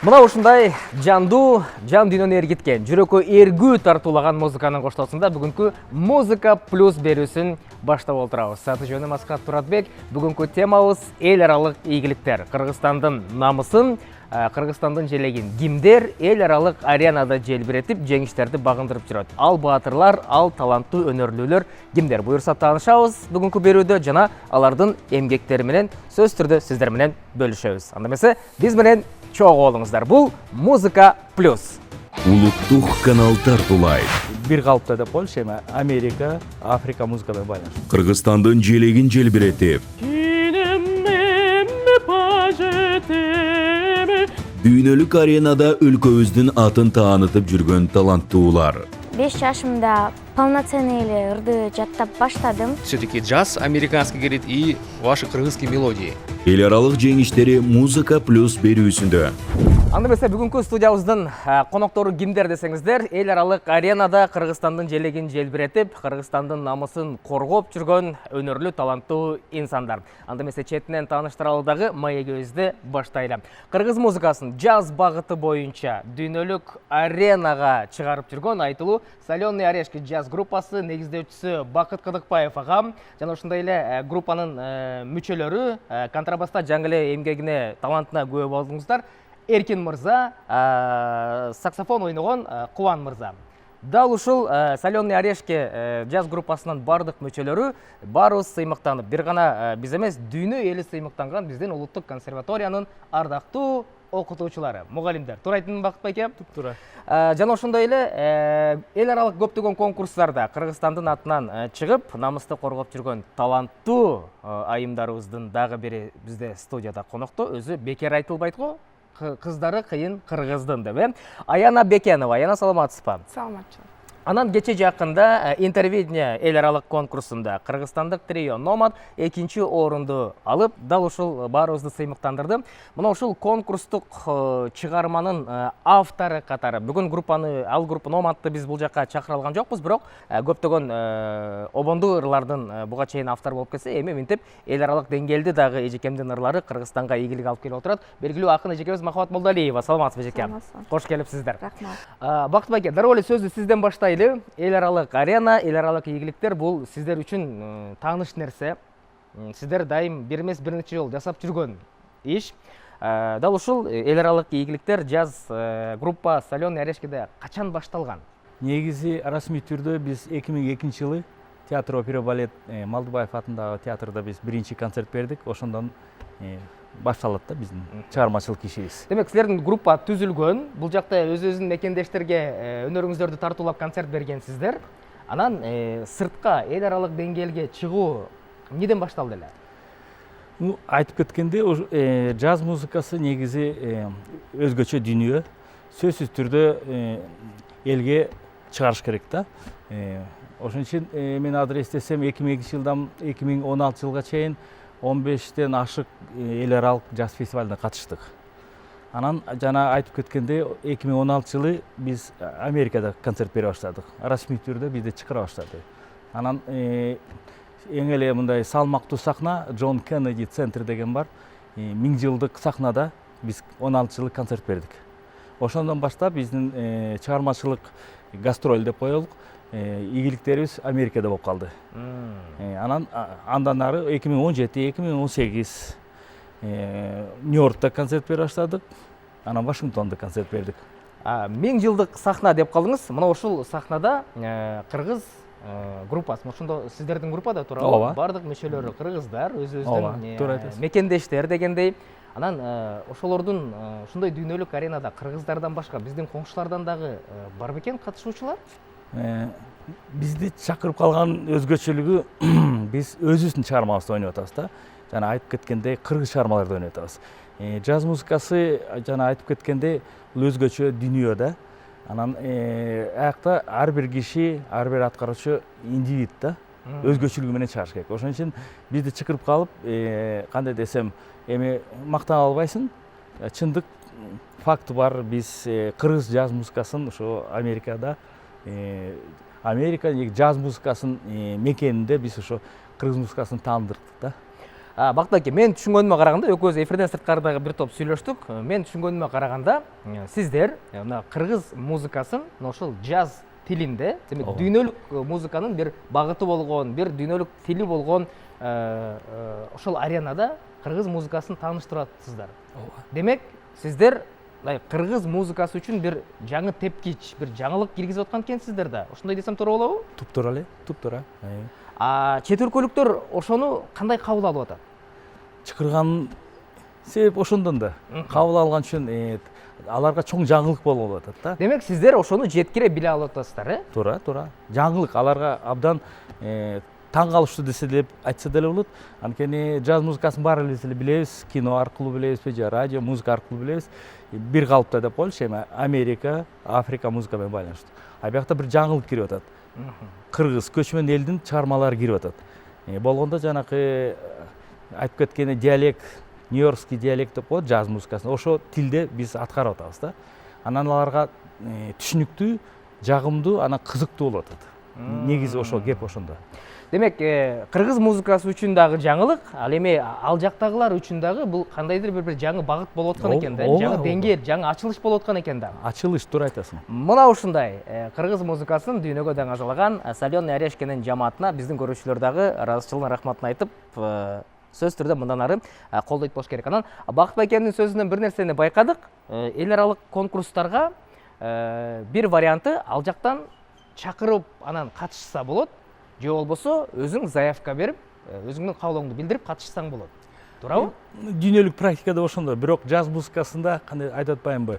Мына ушундай жан дүйнөнү эргиткен, жүрөккө эргүү тартуулаган музыканын коштоосунда бүгүнкү Музыка плюс берүүсүн баштап отурабыз. Аты жөнүм Асхат Туратбек. Бүгүнкү темабыз эл аралык ийгиликтер. Кыргызстандын намысын, Кыргызстандын желегин кимдер эл аралык аренада желбиретип, жеңиштерди багындырып жүрөт. Ал баатырлар, ал таланттуу өнөрлүүлөр кимдер? Буюрса таанышабыз бүгүнкү берүүдө жана алардын эмгектери менен сөз түрдө сиздер менен бөлүшөбүз. Анда эмесе биз менен чогуу болуңуздар. Бул Музыка плюс. Улуттук канал тартуулайт. Бир калыпта деп коелучу, эми Америка, Африка музыкада байланыштуу. Кыргызстандын желегин желбиретип, дүйнөлүк аренада өлкөбүздүн атын таанытып жүргөн таланттуулар. 5 жашымда полноценный эле ырды жаттап баштадым. Все-таки джаз американский говорит и ваши кыргызские мелодии. Эл аралык жеңиштери Музыка плюс берүүсүндө. Анда эмесе бүгүнкү студиябыздын коноктору кимдер десеңиздер, эл аралык аренада Кыргызстандын желегин желбиретип, Кыргызстандын намысын коргоп жүргөн өнөрлүү таланттуу инсандар. Анда эмесе четинен тааныштыралы дагы маегибизди баштайлы. Кыргыз музыкасын джаз багыты боюнча дүйнөлүк аренага чыгарып жүргөн айтылуу Соленый орешки джаз группасы негиздөөчүсү Бакыт Кыдыкбаев агам жана ошондой эле группанын мүчөлөрү контрабаста жаңы эле эмгегине, талантына күбө болдуңуздар. Эркин мырза, саксофон ойногон Кубан мырза. Дал ушул Соленый орешки джаз группасынын бардык мүчөлөрү баарыбыз сыймыктанып, бир гана биз эмес, дүйнө эли сыймыктанган биздин улуттук консерваториянын ардактуу окутуучулары, мугалимдер. Туура айттым, Бакыт байке? Туура. Жана ошондой эле эл аралык көптөгөн конкурстарда Кыргызстандын атынан чыгып, намысты коргоп жүргөн таланттуу айымдарыбыздын дагы бири бизде студияда конокто. Өзү бекер айтылбайт го, кыздары кыйын кыргыздын деп. Аяна Бекенова. Аяна, саламатсызбы? Саламатчылык. Анан кече жакында интервидение эл аралык конкурсунда кыргызстандык трио Номад экинчи орунду алып, дал ушул баарыбызды сыймыктандырды. Мына ушул конкурстук чыгарманын автору катары бүгүн ал группа Номадты биз бул жакка чакыра алган жокпуз, бирок көптөгөн обондуу ырлардын буга чейин автору болуп келсе, эми мынтип эл аралык деңгээлде дагы эжекемдин ырлары Кыргызстанга ийгилик алып келип отурат. Белгилүү акын эжекебиз Махабат Молдалиева. Саламатсызбы, эжекем? Кош келипсиздер. Рахмат. Бакыт байке, дароо эле сөздү сизден баштайлы. Эл аралык арена, эл аралык ийгиликтер бул сиздер үчүн тааныш нерсе. Сиздер дайым бир эмес бир нече жол жасап жүргөн иш. Дал ушул эл аралык ийгиликтер джаз группа Соленый орешкиде качан башталган? Негизи расмий түрдө биз 2002-жылы театр опера балет Малдыбаев атындагы театрда биз биринчи концерт бердик. Ошондон башталат да биздин чыгармачылык ишибиз. Демек, силердин группа түзүлгөн, бул жакта өзүнүн мекендештерге өнөрүңүздөрдү тартуулап концерт бергенсиздер. Анан сыртка эл аралык деңгээлге чыгуу эмнеден башталды эле? Айтып кеткенде, джаз музыкасы негизи өзгөчө дүйнө. Сөзсүз түрдө элге чыгарыш керек да. Ошон үчүн мен азыр эстесем 2002-жылдан 2016-жылга чейин 15тен ашык эл аралык джаз фестивалына катыштык. Анан жана айтып кеткенде 2016-жылы биз Америкада концерт бере баштадык. Расмий түрдө бизди чакыра баштады. Анан эң эле мындай салмактуу сахна Джон Кеннеди центр деген бар. 1000 жылдык сахнада биз 16 жыл концерт бердик. Ошондон баштап биздин чыгармачылык гастроль деп коелук. Ийгиликтерибиз Америкада болуп калды. Анан андан ары 2017-2018 Нью-Йоркта концерт бере баштадык. Анан Вашингтонда концерт бердик. 1000 жылдык сахна деп калдыңыз. Мына ушул сахнада кыргыз группасы, ошондо сиздердин группада туурабы? Бардык мүчөлөрү кыргыздар, өзүбүздүн мекендештер дегендей. Анан ошолордун ушундай дүйнөлүк аренада кыргыздардан башка биздин коңшулардан дагы бар бекен катышуучулар? Бизди чакырып калган өзгөчөлүгү биз өзүбүздүн чыгармабызды ойноп атабыз да. Жана айтып кеткендей кыргыз чыгармаларды ойноп атабыз. Джаз музыкасы жана айтып кеткендей өзгөчө дүйнө да. Анан аякта ар бир киши, ар бир аткаруучу индивид да, өзгөчөлүгү менен чыгарыш керек. Ошон үчүн бизди чакырып калып, кандай десем, эми мактана албайсың. Чындык факты бар, биз кыргыз джаз музыкасын ошо Америкада Америка джаз музыкасынын мекенинде биз ошо кыргыз музыкасын таандырдык да. Бақыт әке, мен түшінгеніме қарағанда, өкөз эфирден сыртқардағы бір топ сүйлөштүк. Мен түшінгеніме қарағанда, сіздер қырғыз музыкасын ошол джаз тилинде, демек дүйнөлүк музыканын бір багыты болгон, бір дүйнөлүк тили болгон ошол аренада қырғыз музыкасын тааныштыратсыздар. Демек, сіздер қырғыз музыкасы үчүн бір жаңы тепкич, бір жаңылык киргизип аткан экенсиздер да. Ошондой десем туура болобу? Туптура эле, туптура. Чет өлкөлүктөр ошону кандай кабыл алып атат? Чакырган себеп ошондон да. Кабыл алган үчүн аларга чоң жаңылык болуп атат да. Демек, сиздер ошону жеткире биле алып атасыздар, Туура, туура. Жаңылык аларга абдан таң калыштуу десе деп айтса деле болот. Анткени джаз музыкасын баары эле билебиз, кино аркылуу билебизби же радио музыка аркылуу билебиз. Бир калыпта деп коелучу, эми Америка, Африка музыка менен байланыштуу. А биякта бир жаңылык кирип атат. Кыргыз көчмөн элдин чыгармалары кирип атат. Болгондо жанакы айтып кеткени диалект, нью-йоркский диалект деп коет джаз музыкасын. Ошо тилде биз аткарып атабыз да. Анан аларга түшүнүктүү, жагымдуу, анан кызыктуу болуп атат. Негизи ошо, кеп ошондо. Демек, кыргыз музыкасы үчүн дагы жаңылык, ал эми ал жактагылар үчүн дагы бул кандайдыр бир жаңы багыт болуп аткан экен да, жаңы деңгээл, жаңы ачылыш болуп аткан экен да. Ачылыш, туура айтасың. Мына ушундай кыргыз музыкасын дүйнөгө даңазалаган Соленый Орешкенин жамаатына биздин көрүүчүлөр дагы ыраазычылыгын рахматын айтып, сөз түрдө мындан ары колдойт болуш керек. Анан Бакыт байкенин сөзүнөн бир нерсени байкадык. Эл аралык конкурстарга бир варианты ал жактан чакырып анан катышса болот, же болбосо өзүң заявка берип, өзүңдүн каалооңду билдирип катышсаң болот. Туурабы? Дүйнөлүк практикада ошондой, бирок джаз музыкасында кандай айтып атпаймынбы?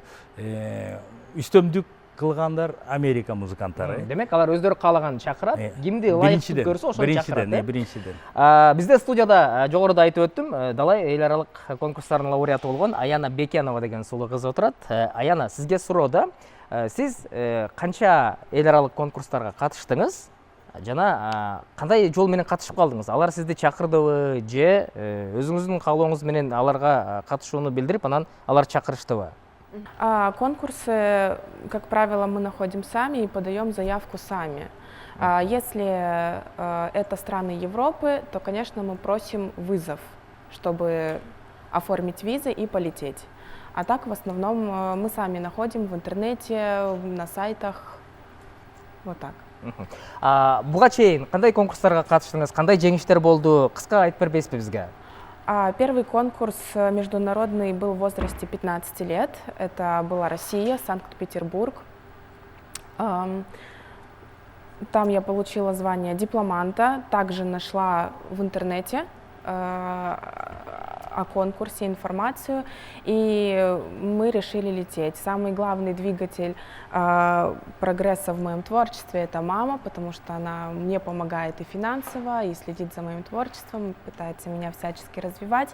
Үстөмдүк кылгандар Америка музыканттары. Демек, алар өздөрү каалаган чакырат, кимди ылайыктуу көрсө ошону чакырат. Биринчиден. Бизде студияда жогоруда айтып өттүм, далай эл аралык конкурстардын лауреаты болгон Аяна Бекенова деген сулуу кыз отурат. Аяна, сизге суроо да. Сиз канча эл аралык конкурстарга катыштыңыз? Жана кандай жол менен катышып калдыңыз? Алар сизди чакырдыбы же өзүңүздүн каалооңуз менен аларга катышууну билдирип, анан алар чакырыштыбы? Конкурсы, как правило, мы находим сами и подаем заявку сами. Если это страны Европы, то, конечно, мы просим вызов, чтобы оформить визы и полететь. А так, в основном, мы сами находим в интернете, на сайтах, вот так. Буга чейин кандай конкурстарга катыштыңыз, кандай жеңиштер болду? Кыска айтып бербейсизби бизге? Первый конкурс международный был в возрасте 15 лет. Это была Россия, Санкт-Петербург. Там я получила звание дипломанта. Также нашла в интернете о конкурсе информацию, и мы решили лететь. Самый главный двигатель прогресса в моем творчестве — это мама, потому что она мне помогает и финансово, и следит за моим творчеством, пытается меня всячески развивать.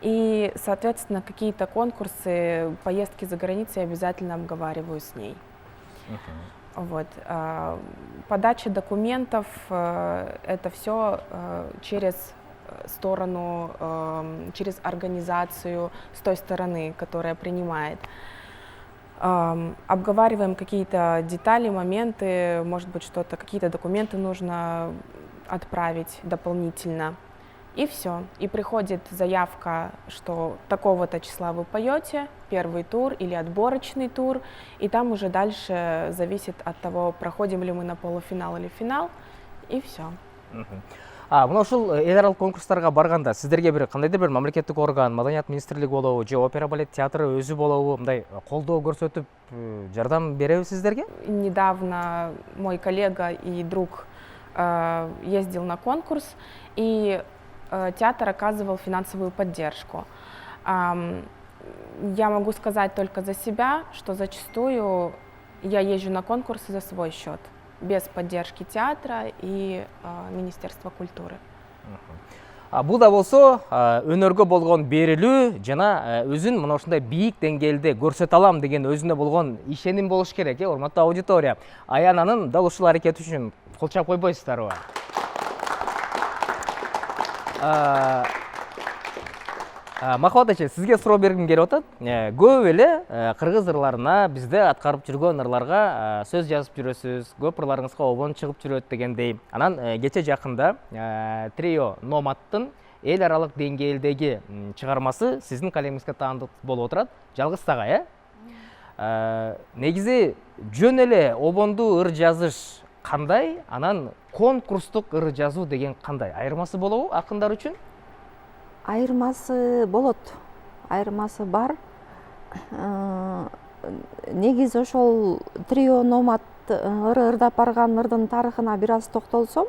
И, соответственно, какие-то конкурсы, поездки за границей я обязательно обговариваю с ней. Вот. Подача документов — это все через сторону, через организацию с той стороны, которая принимает. Обговариваем какие-то детали, моменты, может быть, что-то, какие-то документы нужно отправить дополнительно. И все. И приходит заявка, что такого-то числа вы поете, первый тур или отборочный тур, и там уже дальше зависит от того, проходим ли мы на полуфинал или финал, и все. Мына ушул эл аралык конкурстарга барганда сиздерге бир кандайдыр бир мамлекеттик орган, маданият министрлиги болобу же опера балет театры өзү болобу мындай колдоо көрсөтүп жардам береби сиздерге? Недавно мой коллега и друг ездил на конкурс, и театр оказывал финансовую поддержку. Я могу сказать только за себя, что зачастую я езжу на конкурсы за свой счет, без поддержки театра и Министерства культуры. Бул да болсо өнөргө болгон берилүү жана өзүн мына ушундай бийик деңгээлде көрсөтө алам деген өзүнө болгон ишеним болуш керек, урматтуу аудитория. Аянанын дал ушул аракети үчүн кол чаап койбойсуздарбы? Махабат эже, сизге суроо бергим келип атат. Көп эле кыргыз ырларына, бизде аткарып жүргөн ырларга сөз жазып жүрөсүз, көп ырларыңызга обон чыгып жүрөт дегендей. Анан кече жакында Трио Номадтын эл аралык деңгээлдеги чыгармасы сиздин калемиңизге таандык болуп отурат. Жалгыз Сага, негизи жөн эле обондуу ыр жазыш кандай, анан конкурстук ыр жазуу деген кандай? Айырмасы болобу акындар үчүн? Айырмасы болот. Айырмасы бар. Негизи ошол трио номад ыры ырдап барган ырдын тарыхына бир аз токтолсом,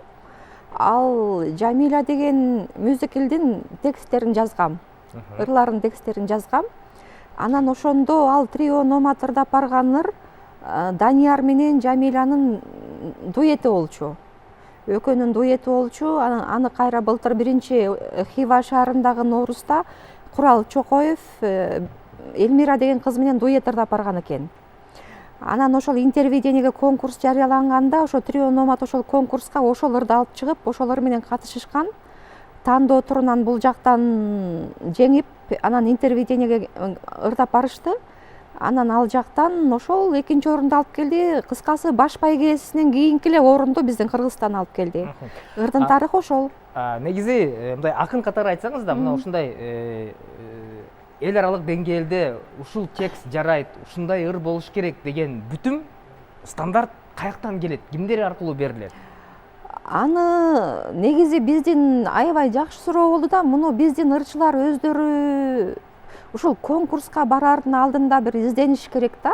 ал Жамиля деген мюзиклдин тексттерин жазгам. Ырлардын тексттерин жазгам. Анан ошондо ал трио номад ырдап барган ыр Данияр менен Жамилянын дуэти болчу. Экөөнүн дуэти болчу. Аны кайра былтыр биринчи Хива шаарындагы Ноорузда Курал Чокоев Элмира деген кыз менен дуэт ырдап барган экен. Анан ошол интервидениеге конкурс жарыяланганда ошо трио номад ошол конкурска ошол ырды алып чыгып, ошол ыр менен катышышкан. Тандоо турунан бул жактан жеңип, анан интервидениеге ырдап барышты. Анан ал жактан ошол экинчи орунду алып келди. Кыскасы баш байгесинен кийинки эле орунду биздин Кыргызстан алып келди. Ырдын тарыхы ошол. Негизи мындай акын катары айтсаңыз да, мына ушундай эл аралык деңгээлде ушул текст жарайт, ушундай ыр болуш керек деген бүтүм стандарт каяктан келет? Кимдер аркылуу берилет? Аны негизи биздин аябай жакшы суроо болду да, муну биздин ырчылар өздөрү ушул конкурска барардын алдында бир издениш керек да,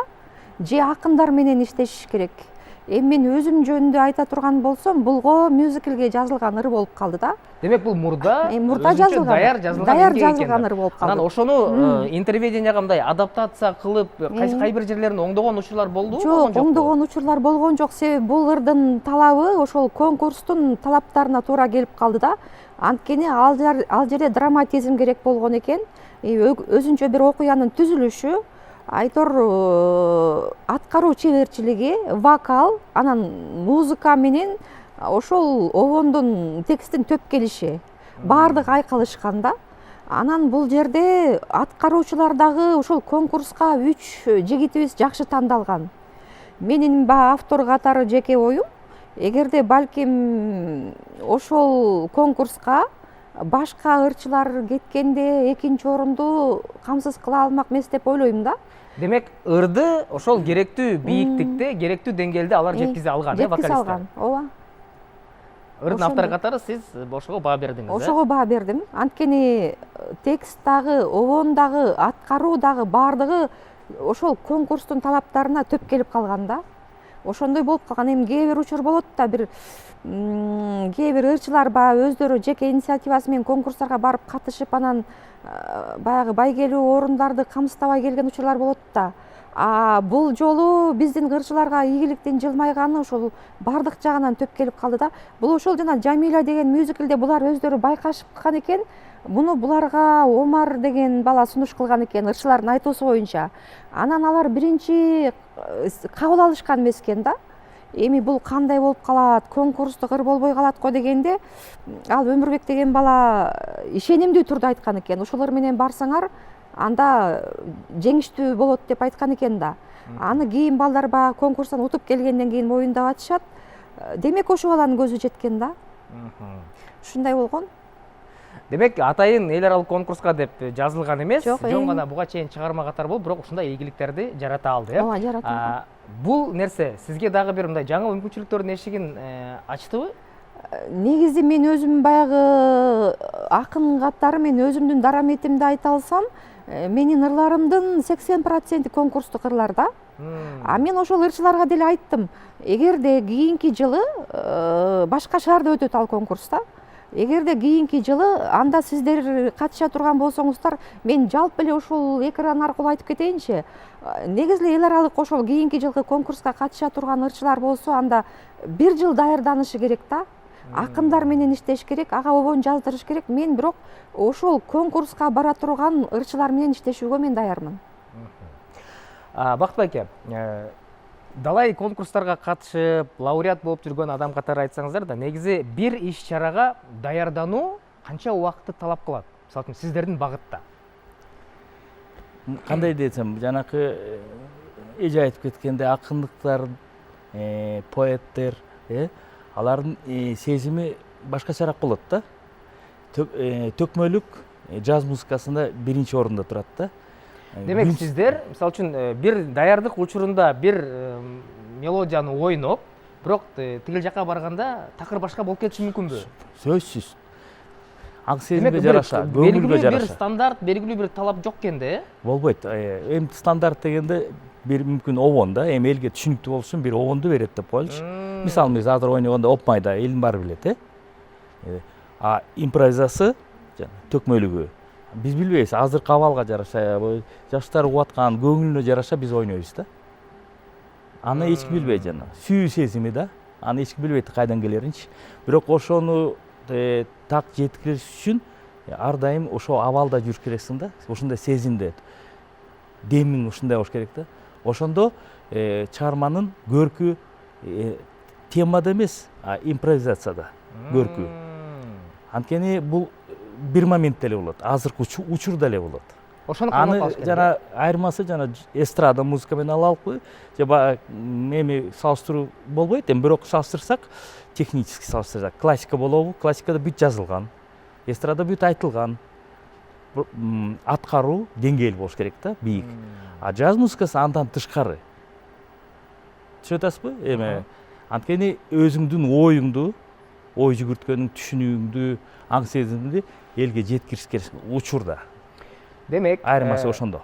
же акындар менен иштешиш керек. Эми мен өзүм жөнүндө айта турган болсом, булго мюзиклге жазылган ыр болуп калды да. Демек бул мурда жазылган, даяр жазылган ыр болуп калды. Анан ошону интерведенияга мындай адаптация кылып, кай бир жерлерин оңдогон учурлар болдубу? Жок, оңдогон учурлар болгон жок. Себеби бул ырдын талабы ошол конкурстун талаптарына туура келип калды да. Анткени ал жерде драматизм керек болгон экен. Өзүнчө бир окуянын түзүлүшү, айтор аткаруу чеберчилиги, вокал, анан музыка менен ошол обондун текстин төп келиши. Баардыгы айкалышкан да. Анан бул жерде аткаруучулар дагы ошол конкурска 3 жигитибиз жакшы тандалган. Менин автор катары жеке оюм, эгерде балким ошол конкурска башка ырчылар кеткенде экинчи орунду камсыз кыла алмак эмес деп ойлойм да. Демек, ырды ошол керектүү бийиктикте, керектүү деңгээлде алар жеткизе алган, вокалисттер. Жеткизе алган, ооба. Ырдын автору катары сиз ошого баа бердиңиз, Ошого баа бердим. Анткени текст дагы, обон дагы, аткаруу дагы баардыгы ошол конкурстун талаптарына төп келип калган да. Ошондой болуп калган. Эми кээ бир учур болот да, кээ бир ырчылар баягы өздөрү жеке инициативасы менен конкурстарга барып катышып, анан баягы байгелүү орундарды камсыздабай келген учурлар болот да. Бул жолу биздин ырчыларга ийгиликтин жылмайганы ошол бардык жагынан төп келип калды да. Бул ошол жана Жамиля деген мюзиклде булар өздөрү байкашып калган экен. Муну буларга Омар деген бала сунуш кылган экен, ырчылардын айтуусу боюнча. Анан алар биринчи кабыл алышкан эмес экен да. Эми бул кандай болуп калат, конкурстук ыр болбой калат го дегенде, ал Өмүрбек деген бала ишенимдүү турда айткан экен. Ошолор менен барсаңар, анда жеңиштүү болот деп айткан экен да. Аны кийин балдар баягы конкурстан утуп келгенден кийин моюндап атышат. Демек ошол баланын көзү жеткен да. Ушундай болгон. Демек, атайын эл аралык конкурска деп жазылган эмес, жок гана буга чейин чыгарма катар болуп, бирок ушундай ийгиликтерди жарата алды, Ооба, жарата. Бул нерсе сизге дагы бир мындай жаңы мүмкүнчүлүктөрдүн эшигин ачтыбы? Негизи мен өзүм баягы акын катары мен өзүмдүн дараметимди айта алсам, менин ырларымдын 80% конкурстук ырлар да. Мен ошол ырчыларга деле айттым, эгерде кийинки жылы башка шаарда өтөт ал конкурста. Эгерде кийинки жылы анда сиздер катыша турган болсоңуздар, мен жалпы эле ошол экран аркылуу айтып кетейинчи. Негизи эле эл аралык ошол кийинки жылкы конкурска катыша турган ырчылар болсо, анда 1 жыл даярданышы керек да. Акындар менен иштеш керек, ага обон жаздырыш керек. Мен бирок ошол конкурска бара турган ырчылар менен иштешүүгө мен даярмын. Бактыбай аке, далай конкурстарга катышып, лауреат болуп жүргөн адам катары айтсаңыздар да, негизи бир иш-чарага даярдануу канча убакытты талап кылат? Мисалы үчүн сиздердин багытта. Кандай десем, жанакы эже айтып кеткенде акындыктар, поэттер, алардын сезими башкачараак болот да. төкмөлүк жаз музыкасында биринчи орунда турат да. Демек сиздер мисалы үчүн бир даярдык учурунда бир мелодияны ойноп, бирок тигил жака барганда такыр башка болуп кетиши мүмкүнбү? Сөзсүз. Аң сезимге жараша, көңүлгө бир жараша. стандарт, белгилүү бир талап жок экенде? Болбойт. Эми стандарт дегенде бир мүмкүн обон да, эми элге түшүнүктүү болуш үчүн бир обонду берет деп коелучу. Мисалы биз азыр ойногондо опмайда элдин баары билет, а импровизация төкмөлүгү биз билбейбиз. Азыркы абалга жараша, жаштар угуп аткан көңүлүнө жараша биз ойнойбуз да. Аны эч ким билбейт жана. Сүйүү сезими да. Аны эч ким билбейт кайдан келеринчи. Бирок ошону так жеткириш үчүн ар дайым ошо абалда жүрүш керексиң да. Ошондой сезимде. Демиң ушундай болуш керек да. Ошондо чыгарманын көркү темада эмес, а импровизацияда көркү. Анткени бул бир моментте эле болот, азыркы учурда эле болот. Ошону Аны калыш керек. жана айырмасы жана эстрада музыка менен ала алыппы. Же эми салыштыруу болбойт, эми бирок салыштырсак, технически салыштырсак, классика болобу? Классикада бүт жазылган. Эстрада бүт айтылган. Аткаруу деңгээли болуш керек да, бийик. А жаз музыкасы андан тышкары. Түшүнүп атасызбы? Эми анткени өзүңдүн оюңду, ой жүгүрткөнүң түшүнүүңдү, аң сезимиңди элге жеткириш керек учурда. Демек, Айырмасы ошондо.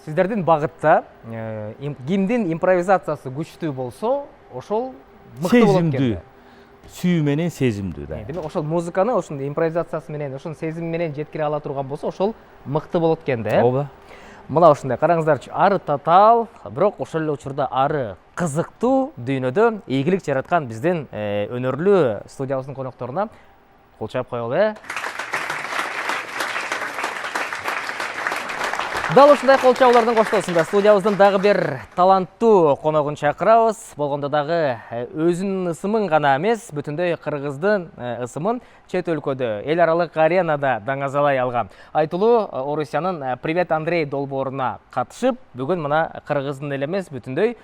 Сиздердин багытта кимдин импровизациясы күчтүү болсо, ошол мыкты болот экен. Сүйүү менен сезимдүү да. Демек, ошол музыканы ошондой импровизациясы менен, ошонун сезими менен жеткире ала турган болсо, ошол мыкты болот экен да. Ооба. Мына ушундай караңыздарчы, ары татаал, бирок ошол эле учурда ары кызыктуу дүйнөдө ийгилик жараткан биздин өнөрлүү студиябыздын конокторуна кол чаап коелу, Дал ушундай кол чабуулардын коштоосунда студиябыздын дагы бир таланттуу коногун чакырабыз. Болгондо дагы өзүнүн ысымын гана эмес, бүтүндөй кыргыздын ысымын чет өлкөдө, эл аралык аренада даңазалай алган. Айтылуу Орусиянын Привет Андрей долбооруна катышып, бүгүн мына кыргыздын эле эмес, бүтүндөй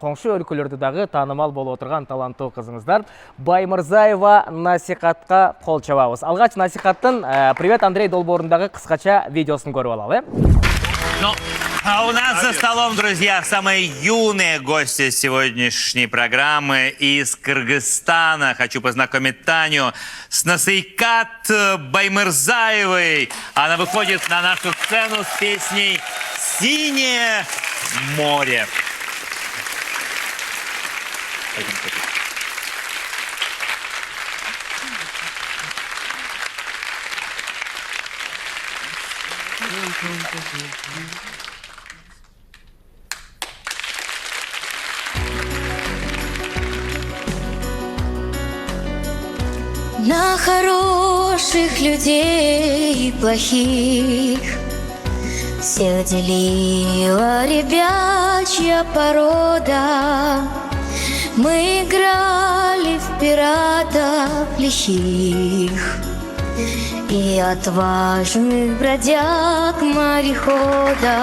коңшу өлкөлөрдө дагы таанымал болуп отурган таланттуу кызыңыздар Баймырзаева Насихатка кол чабабыз. Алгач Насихаттын Привет Андрей долбоорундагы кыскача видеосун көрүп алалы. А у нас за столом, друзья, самые юные гости сегодняшней программы из Кыргызстана. Хочу познакомить Таню с Насихат Баймырзаевой. Она выходит на нашу сцену с песней «Синее море». На хороших людей и плохих всех делила ребячья порода. Мы играли в пиратов лихих и отважных бродяг морехода.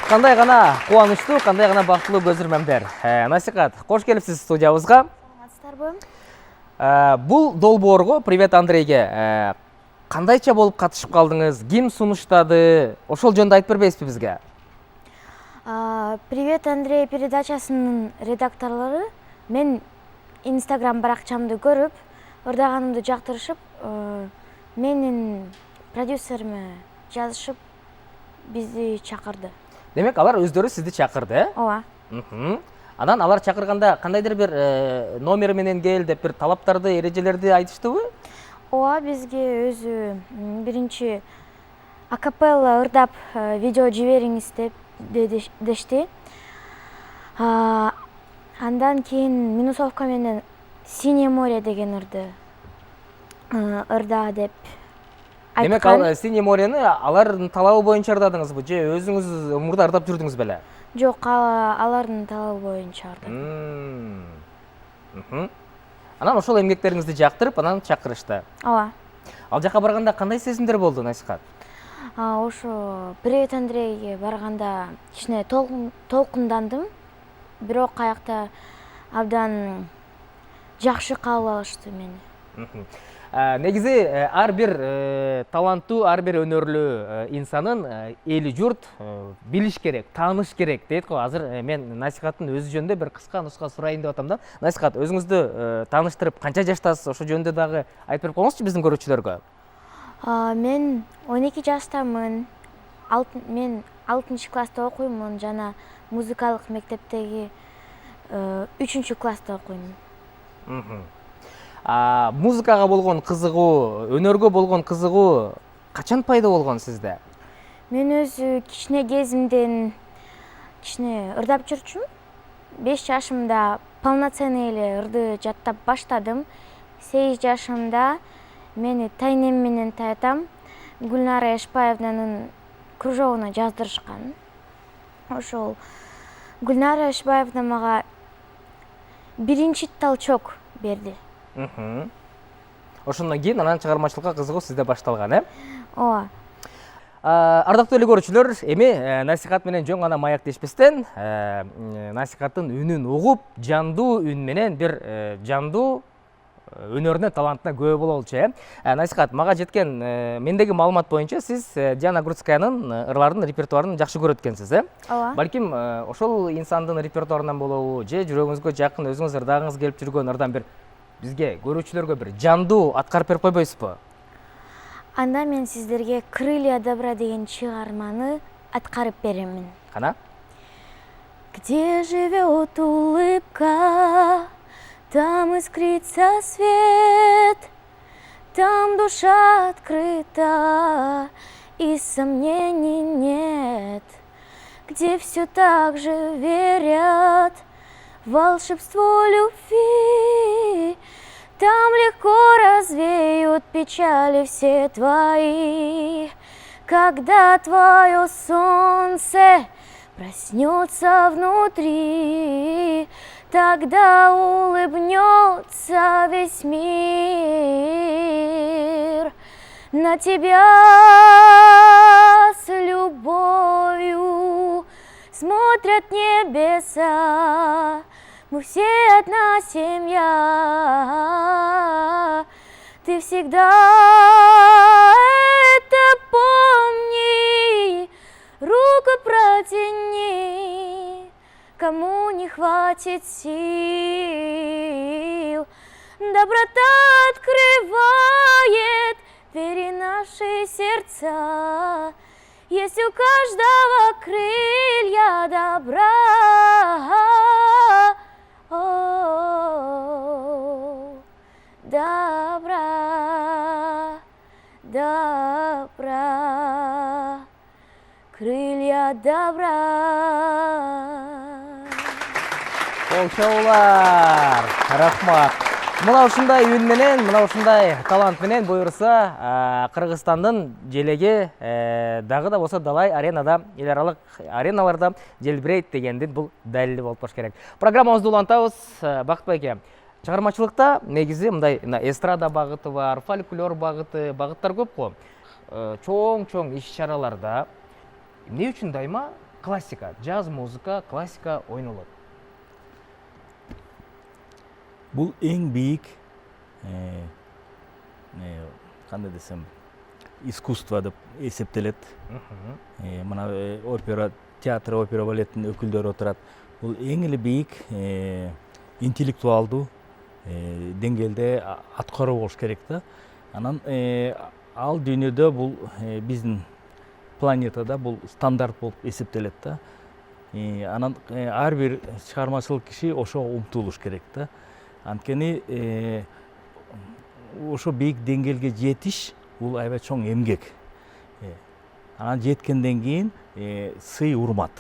Кандай гана кубанычтуу, кандай гана бактылуу көзүрмөмдөр. Насихат, кош келипсиз студиябызга. Бул долбоорго Привет Андрейге кандайча болуп катышып калдыңыз? Ким сунуштады? Ошол жөнүндө айтып бербейсизби бизге? Привет Андрей передачасынын редакторлору мен Инстаграм баракчамды көрүп, ырдаганымды жактырышып, менин продюсериме жазышып, бизди чакырды. Демек, алар өздөрү сизди чакырды, Ооба. Анан алар чакырганда кандайдыр бир номер менен кел деп бир талаптарды, эрежелерди айтыштыбы? Ооба, бизге өзү биринчи акапелла ырдап видео жибериңиз деп дешти. Андан кийин минусовка менен «Синее море» деген ырды ырда деп айткан. Демек, ал «Синее морени» алардын талабы боюнча ырдадыңызбы же өзүңүз мурда ырдап жүрдүңүз беле? Жок, алардын талабы боюнча ырдадым. Анан ошол эмгектериңизди жактырып, анан чакырышты. Ооба. Ал жака барганда кандай сезимдер болду, Насихат? Ошо Привет Андрейге барганда кичине толкундандым. Бирок каякта абдан жакшы кабыл алышты мени. Негизи ар бир таланттуу, ар бир өнөрлүү инсанын эли журт билиш керек, тааныш керек дейт го. Азыр мен Насихаттын өзү жөнүндө бир кыска нуска сурайын деп атам да. Насихат, өзүңүздү тааныштырып, канча жаштасыз, ошо жөнүндө дагы айтып берип коюңузчу биздин көрүүчүлөргө. Мен 12 жаштамын. Мен 6 класста окуймун жана музыкалык мектептеги 3 класста окуймун. Музыкага болгон кызыгуу, өнөргө болгон кызыгуу качан пайда болгон сизде? Мен өзү кичине кезимден кичине ырдап жүрчүмүн. 5 жашымда полноценный эле ырды жаттап баштадым. 8 жашымда мени тайнем менен татам Гүлнара Эшбаевнанын кружогуна жаздырышкан. Ошол Гүлнара Эшбаевна мага биринчи толчок берди. Ошондон кийин анан чыгармачылыкка кызыгуу сизде башталган, э? Ооба. Ардактуу эле көрүүчүлөр, эми Насихат менен жөн гана маектешпестен Насихаттын үнүн угуп, жандуу үн менен бир жандуу өнөрүнө, талантына күбө бололучу, э? Насихат, мага жеткен мендеги маалымат боюнча сиз Диана Грудскаянын ырларын, репертуарын жакшы көрөт экенсиз, э? Ооба. Балким ошол инсандын репертуарынан болобу, же жүрөгүңүзгө жакын өзүңүз ырдагыңыз келип жүргөн ырдан бир бизге, көрүүчүлөргө бир жандуу аткарып берип койбойсузбу? Анда мен сиздерге «Крылья добра» деген чыгарманы аткарып беремин. Кана? Где живет улыбка, там искрится свет, там душа открыта и сомнений нет, где все так же верят в волшебство любви, там легко развеют печали все твои, когда твое солнце проснется внутри, тогда улыбнется весь мир. На тебя с любовью смотрят небеса, мы все одна семья. Ты всегда это помни, руку протяни, кому не хватит сил. Доброта открывает двери наши сердца. Есть у каждого крылья добра. Добра, добра, крылья добра. Колчоулар, рахмат. Мына ушундай үн менен, мына ушундай талант менен буюрса Кыргызстандын желеги дагы да болсо далай аренада, эл аралык ареналарда желбирейт дегендин бул далили болуп кош керек. Программабызды улантабыз. Бакыт байке, чыгармачылыкта негизи мындай эстрада багыты бар, фольклор багыттар көп го. Чоң иш-чараларда эмне үчүн дайыма классика, джаз музыка, классика ойнолот? Бул эң бийик кандай десем искусство деп эсептелет. Мына опера, театр, опера балеттин өкүлдөрү отурат. Бул эң эле бийик интеллектуалдуу деңгээлде аткаруу болуш керек да. Анан ал дүйнөдө бул биздин планетада бул стандарт болуп эсептелет да. Анан ар бир чыгармачыл киши ошого умтулуш керек да. Анткени ошо бийик деңгээлге жетиш бул аябай чоң эмгек. Анан жеткенден кийин сый урмат.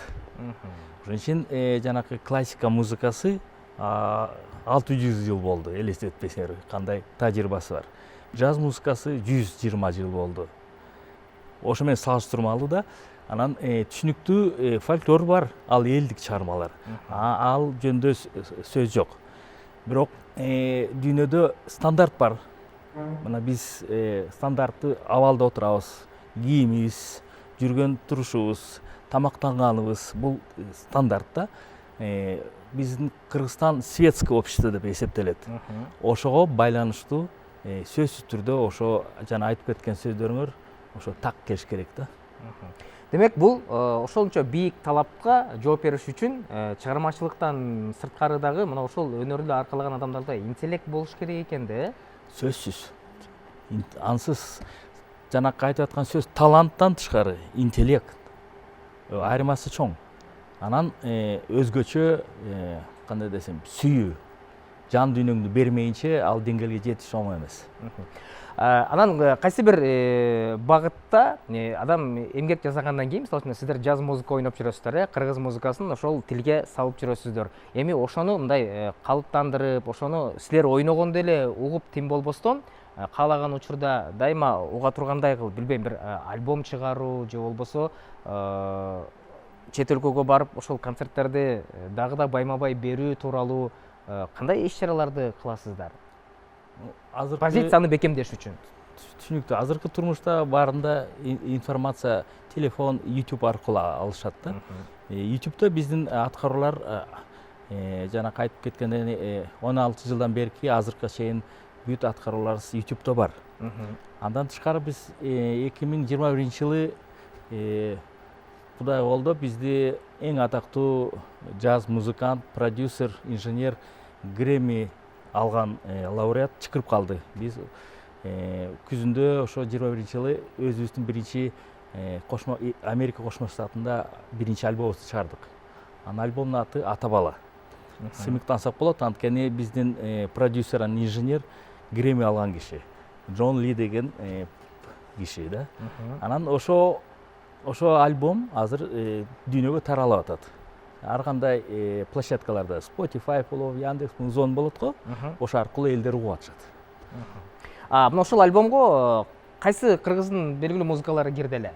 Ошон үчүн жанакы классика музыкасы 600 жыл болду, элестетпесеңер кандай тажрыйбасы бар. Джаз музыкасы 120 жыл болду. Ошо менен салыштырмалуу да. Анан түшүнүктүү фольклор бар, ал элдик чыгармалар. Ал жөнүндө сөз жок. Бирок дүйнөдө стандарт бар. Мына биз стандартты абалда отурабыз. Кийимибиз, жүргөн турушубуз, тамактанганыбыз бул стандарт да. биздин Кыргызстан светский общество деп эсептелет. Ошого байланыштуу сөзсүз түрдө ошо жана айтып кеткен сөздөрүңөр ошо так келиш керек да. Демек, бул ошолчо бийик талапка жооп бериш үчүн чыгармачылыктан сырткарыдагы мына ошол өнөрдү аркалаган адамдарда интеллект болуш керек экен да. Сөзсүз. Ансыз жанакы айтып аткан сөз таланттан тышкары интеллект айырмасы чоң. Анан өзгөчө кандай десем, сүйүү, жан дүйнөңдү бермейинче ал деңгээлге жетиш оңой эмес. Анан кайсы бир багытта адам эмгек жасагандан кийин, мисалы үчүн сиздер джаз музыка ойноп жүрөсүздөр, кыргыз музыкасын ошол тилге салып жүрөсүздөр. Эми ошону мындай калыптандырып, ошону силер ойногондо эле угуп тим болбостон, каалаган учурда дайыма уга тургандай кылып, билбейм, бир альбом чыгаруу же болбосо чет өлкөгө барып ошол концерттерди дагы да байма-бай берүү тууралуу кандай иш-чараларды кыласыздар? Позицияны бекемдеш үчүн. Түшүнүктүү. Азыркы турмушта баарында информация телефон, YouTube аркылуу алышат да. YouTube'да биздин аткаруулар жанакы айтып кеткенден 16 жылдан берки азыркыга чейин бүт аткарууларыбыз YouTube'да бар. Андан тышкары биз 2021-жылы Кудай болду бизди эң атактуу джаз музыкант, продюсер, инженер Грэмми алган лауреат чакырып калды. Биз күзүндө ошо 21-жылы өзүбүздүн биринчи Америка Кошмо Штатында биринчи альбомубузду чыгардык. Анын альбомдун аты Ата бала. Сымыктан ансак болот, анткени биздин продюсер, инженер Грэмми алган киши. Джон Ли деген киши да. Анан ошо альбом азыр дүйнөгө таралып атат. Ар кандай площадкаларда Spotify болобу, Яндекс.Музон болот го, ошо аркылуу элдер угуп атышат. Мына ошол альбомго кайсы кыргыздын белгилүү музыкалары кирди эле?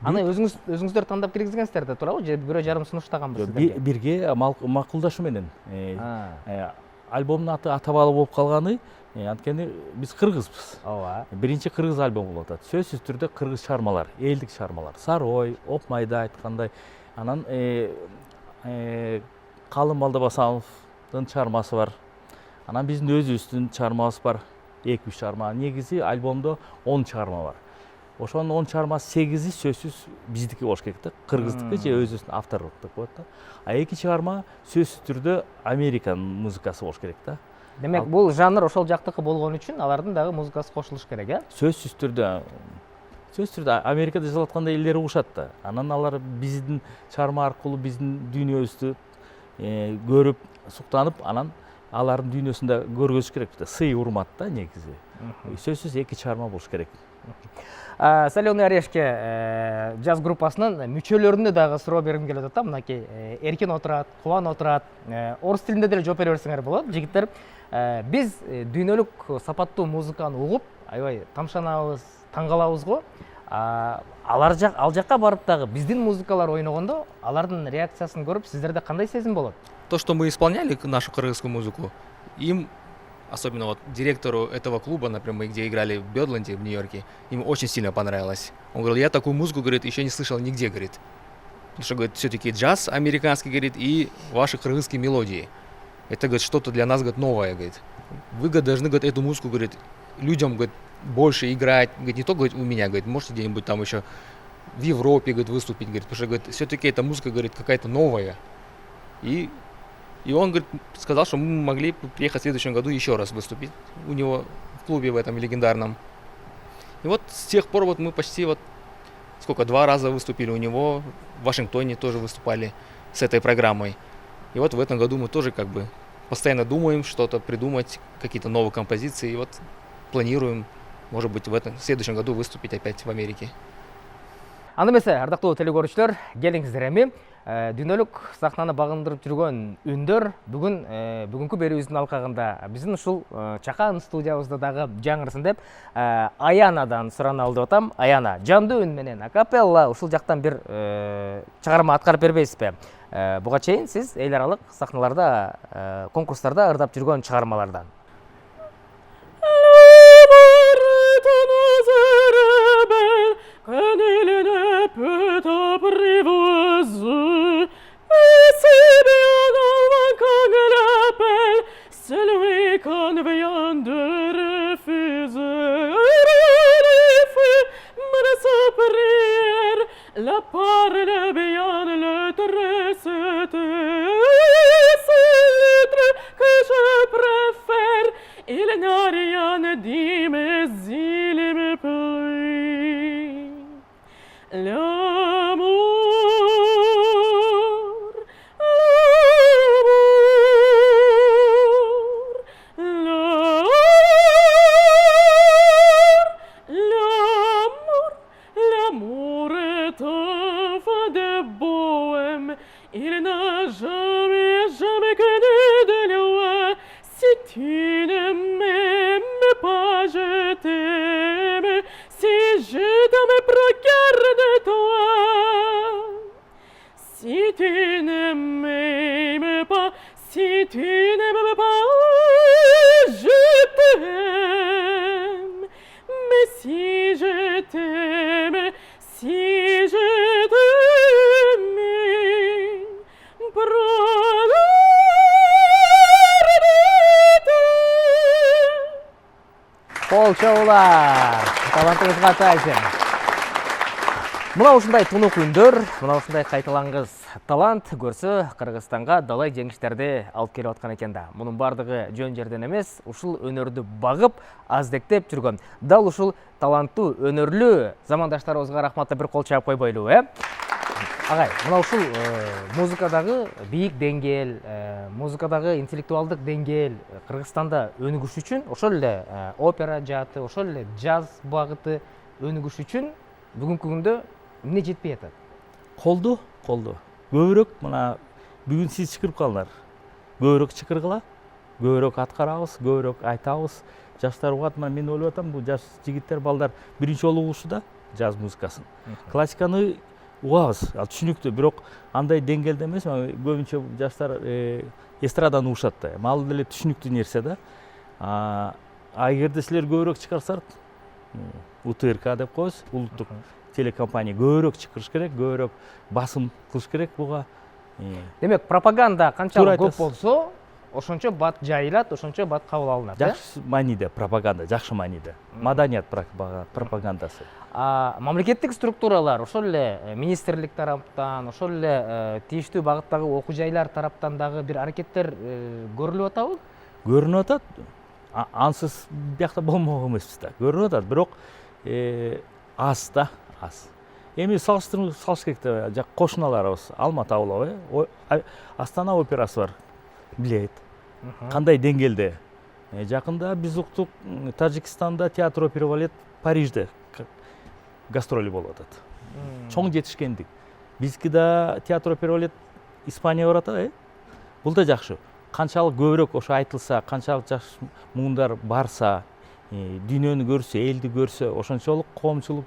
Аны өзүңүздөр тандап киргизгенсиздер да туурабы, же бирөө жарым сунуштаганбы сиздерге? Бирге макулдашуу менен. Альбомдун аты Ата бала болуп калганы, анткени биз кыргызбыз. Ооба. Биринчи кыргыз альбом болуп атат. Сөзсүз түрдө кыргыз чыгармалар, элдик чыгармалар. Сарой, Оп майда айткандай. Анан Калым Балдабасановдун чыгармасы бар. Анан биздин өзүбүздүн чыгармабыз бар. 2-3 чыгарма. Негизи альбомдо 10 чыгарма бар. Ошонун 10 чыгармасы 8-и сөзсүз биздики болуш керек да. Кыргыздыкы же өзүбүздүн авторлуктук болот да. А 2 чыгарма сөзсүз түрдө Американын музыкасы болуш керек да. Демек, бул жанр ошол жактыкы болгон үчүн алардын дагы музыкасы кошулуш керек, э? Сөзсүз түрдө Америкада жасалып аткандай элдер угушат да. Анан алар биздин чыгарма аркылуу биздин дүйнөбүздү көрүп, суктанып, анан алардын дүйнөсүндө көргөзүш керек да. Сый урмат да негизи. Сөзсүз 2 чыгарма болуш керек. Соленый орешке джаз группасынын мүчөлөрүнө дагы суроо бергим келип атат. Мынакей Эркин отурат, Кубан отурат. Орус тилинде деле жооп бере берсеңер болот. Жигиттер, биз дүйнөлүк сапаттуу музыканы угуп, аябай тамшанабыз, таң калабыз го. Ал жакка барып дагы биздин музыкалар ойногондо, алардын реакциясын көрүп, сиздерде кандай сезим болот? То, что мы исполняли нашу кыргызскую музыку, им, особенно вот директору этого клуба, например, мы где играли в Бёдленде в Нью-Йорке, им очень сильно понравилось. Он говорил, я такую музыку, говорит, еще не слышал нигде, говорит. Потому что, говорит, все-таки джаз американский, говорит, и ваши кыргызские мелодии. Это, говорит, что-то для нас, говорит, новое, говорит. Вы, говорит, должны, говорит, эту музыку, говорит, людям, говорит, больше играть, говорит, не только, говорит, у меня, говорит, можете где-нибудь там еще в Европе, говорит, выступить, говорит, потому что, говорит, все-таки эта музыка, говорит, какая-то новая. И он, говорит, сказал, что мы могли приехать в следующем году еще раз выступить у него в клубе в этом легендарном. И вот с тех пор вот мы почти вот 2 раза выступили у него, в Вашингтоне тоже выступали с этой программой. И вот в этом году мы тоже как бы постоянно думаем что-то придумать, какие-то новые композиции, и вот планируем, может быть, в следующем году выступить опять в Америке. Анда эмесе, ардактуу телекөрүүчүлөр, келиңиздер эми дүйнөлүк сахнаны багындырып жүргөн үндөр бүгүнкү берүүбүздүн алкагында биздин ушул чакан студиябызда дагы жаңырсын деп Аянадан сурана алып атам. Аяна, жандуу үн менен акапелла ушул жактан бир чыгарма аткарып бербейсизби? Буга чейин сиз эл аралык сахналарда, конкурстарда ырдап жүргөн чыгармалардан. Celui qu'on vient de refuser, sa prière, la parole bien le triste, que je préfère, il n'a rien dit, mais il me plaît. L'amour, l'amour est un vin de bohème. Il n'a jamais connu de loi. Si tu ne m'aimes pas, je t'aime. Si je t'aime, regarde-toi. Si tu ne m'aimes pas, si tu n'aimes pas, je t'aime. Mais si je t'aime, si je t'aime, Қол чабуулар, талантыңызға тайсын. Мына ушундай тунук үндөр, мына ушундай кайталангыс талант көрсө Кыргызстанга далай жеңиштерди алып келип аткан экен да. Мунун бардыгы жөн жерден эмес, ушул өнөрдү багып, аздектеп жүргөн. Дал ушул таланттуу, өнөрлүү замандаштарыбызга рахматта бир кол чаап койбойлу, Агай, мына ушул музыкадагы бийик деңгээл, музыкадагы интеллектуалдык деңгээл Кыргызстанда өнүгүш үчүн, ошол эле опера жааты, ошол эле джаз багыты өнүгүш үчүн бүгүнкү күндө эмне жетпей атат? Колду. Көбүрөөк мына бүгүн сиз чыкырып калдыңар. Көбүрөөк чыкыргыла, көбүрөөк аткарабыз, көбүрөөк айтабыз. Жаштар угат, мен ойлоп атам, бул жаш жигиттер, балдар биринчи жолу угушуда джаз музыкасын. Классиканы угабыз, ал түшүнүктүү, бирок андай деңгээлде эмес. Көбүнчө жаштар эстраданы угушат да. Ал деле түшүнүктүү нерсе да. Эгерде силер көбүрөөк чыгарсаңар, УТРК деп коебуз, улуттук телекомпания көбүрөөк чыгарыш керек, көбүрөөк басым кылыш керек буга. Демек, пропаганда канчалык көп болсо, ошончо бат жайылат, ошончо бат кабыл алынат. Жакшы мааниде пропаганда, жакшы мааниде. Маданият пропагандасы. Мамлекеттик структуралар, ошол эле министрлик тараптан, ошол эле тийиштүү багыттагы окуу жайлар тараптан дагы бир аракеттер көрүлүп атабы? Көрүнүп атат. Ансыз биякта болмок эмеспиз да. Көрүнүп атат, бирок аз да, аз. Эми салыш керек да, жак кошуналарыбыз Алматы аулы, Астана операсы бар, билет. Кандай деңгээлде? Жакында биз уктук, Тажикстанда театр опера балет, Парижде гастроли болуп атат. Чоң жетишкендик. Бизки да театр опера балет Испания барат, бул да жакшы. Канчалык көбүрөөк ошо айтылса, канчалык жаш муундар барса, дүйнөнү көрсө, элди көрсө, ошончолук коомчулук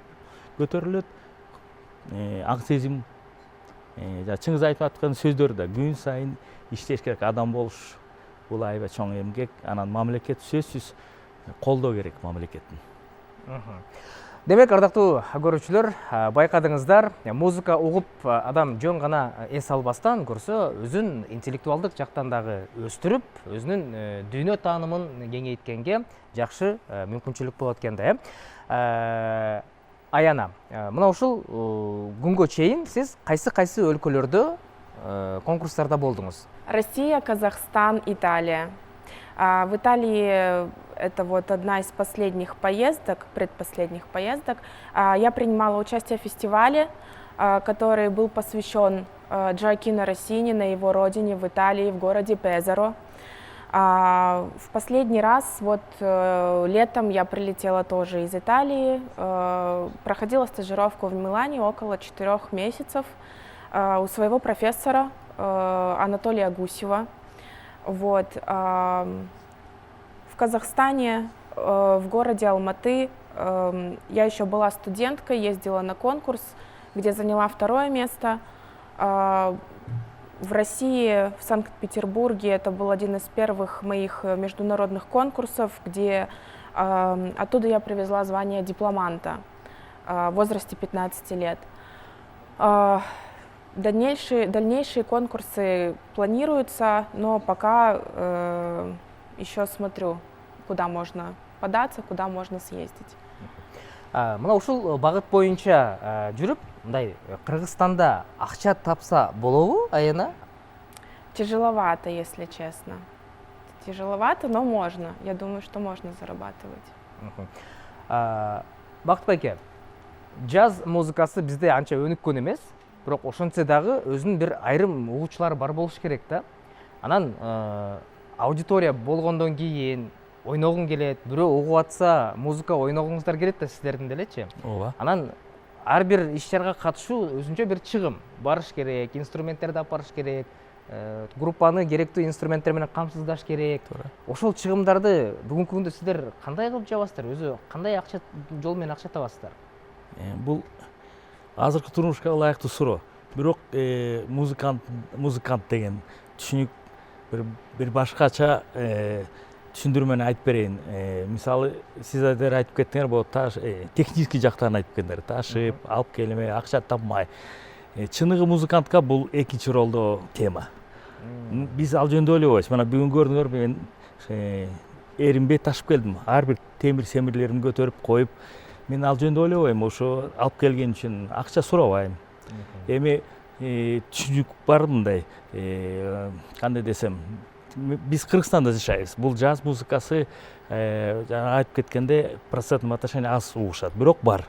көтөрүлөт. Аң сезим, чыңгыз айтып аткан сөздөр да, күн сайын иштеш керек, адам болуш, бул аябай чоң эмгек. Анан мамлекет сөзсүз колдоо керек мамлекеттин. Демек, ардактуу көрүүчүлөр, байкадыңыздар, музыка угуп адам жөн гана эс албастан көрсө, өзүн интеллектуалдык жактан дагы өстүрүп, өзүнүн дүйнө таанымын кеңейткенге жакшы мүмкүнчүлүк болот экен да. Аяна, мына ушул күнгө чейин сиз кайсы өлкөлөрдө конкурстарда болдуңуз? Россия, Казахстан, Италия. В Италии это вот одна из последних поездок, предпоследних поездок. Я принимала участие в фестивале, который был посвящен Джоаккино Россини на его родине в Италии, в городе Пезаро. В последний раз, вот летом я прилетела тоже из Италии, проходила стажировку в Милане около 4 месяцев у своего профессора Анатолия Гусева. Вот. В Казахстане, в городе Алматы, я еще была студенткой, ездила на конкурс, где заняла 2 место. В России, в Санкт-Петербурге, это был один из первых моих международных конкурсов, где оттуда я привезла звание дипломанта в возрасте 15 лет. Дальнейшие конкурсы планируются, но пока еще смотрю, куда можно податься, куда можно съездить. Мына ушул багыт боюнча жүрүп, мындай Кыргызстанда акча тапса болобу айына? Тяжеловато, если честно. Тяжеловато, но можно. Я думаю, что можно зарабатывать. Бакыт байке, джаз музыкасы бизде анча өнүккөн эмес, бирок ошентсе дагы өзүнүн бир айрым угуучулары бар болуш керек да. Анан аудитория болгондон кийин ойногуң келет, бирөө угуп атса, музыка ойногуңуздар келет да силердин делечи. Ооба. Анан ар бир иш-чарага катышуу өзүнчө бир чыгым. Барыш керек, инструменттерди алып барыш керек, группаны керектүү инструменттер менен камсыздаш керек. Ошол чыгымдарды бүгүнкү күндө сиздер кандай кылып жабасыздар? Өзү кандай акча жол менен акча табасыздар? Бул азыркы турмушка ылайыктуу суроо. Бирок музыкант деген түшүнүк бир башкача түшүндүрүү менен айтып берейин. Мисалы, сиздер айтып кеттиңер, бул технический жактарын айтып кеттиңер. Ташып, алып келмей, акча тапмай. Чыныгы музыкантка бул экинчи ролдо тема. Биз ал жөнүндө ойлобойбуз. Мына бүгүн көрдүңөр, мен эринбей ташып келдим. Ар бир темир семирлерин көтөрүп коюп, мен ал жөнүндө ойлобойм. Ошо алып келген үчүн акча сурабайм. Эми түшүнүк бар мындай, кандай десем, биз Кыргызстанда жашайбыз. Бул джаз музыкасы жана айтып кеткенде процентный отношение аз угушат, бирок бар.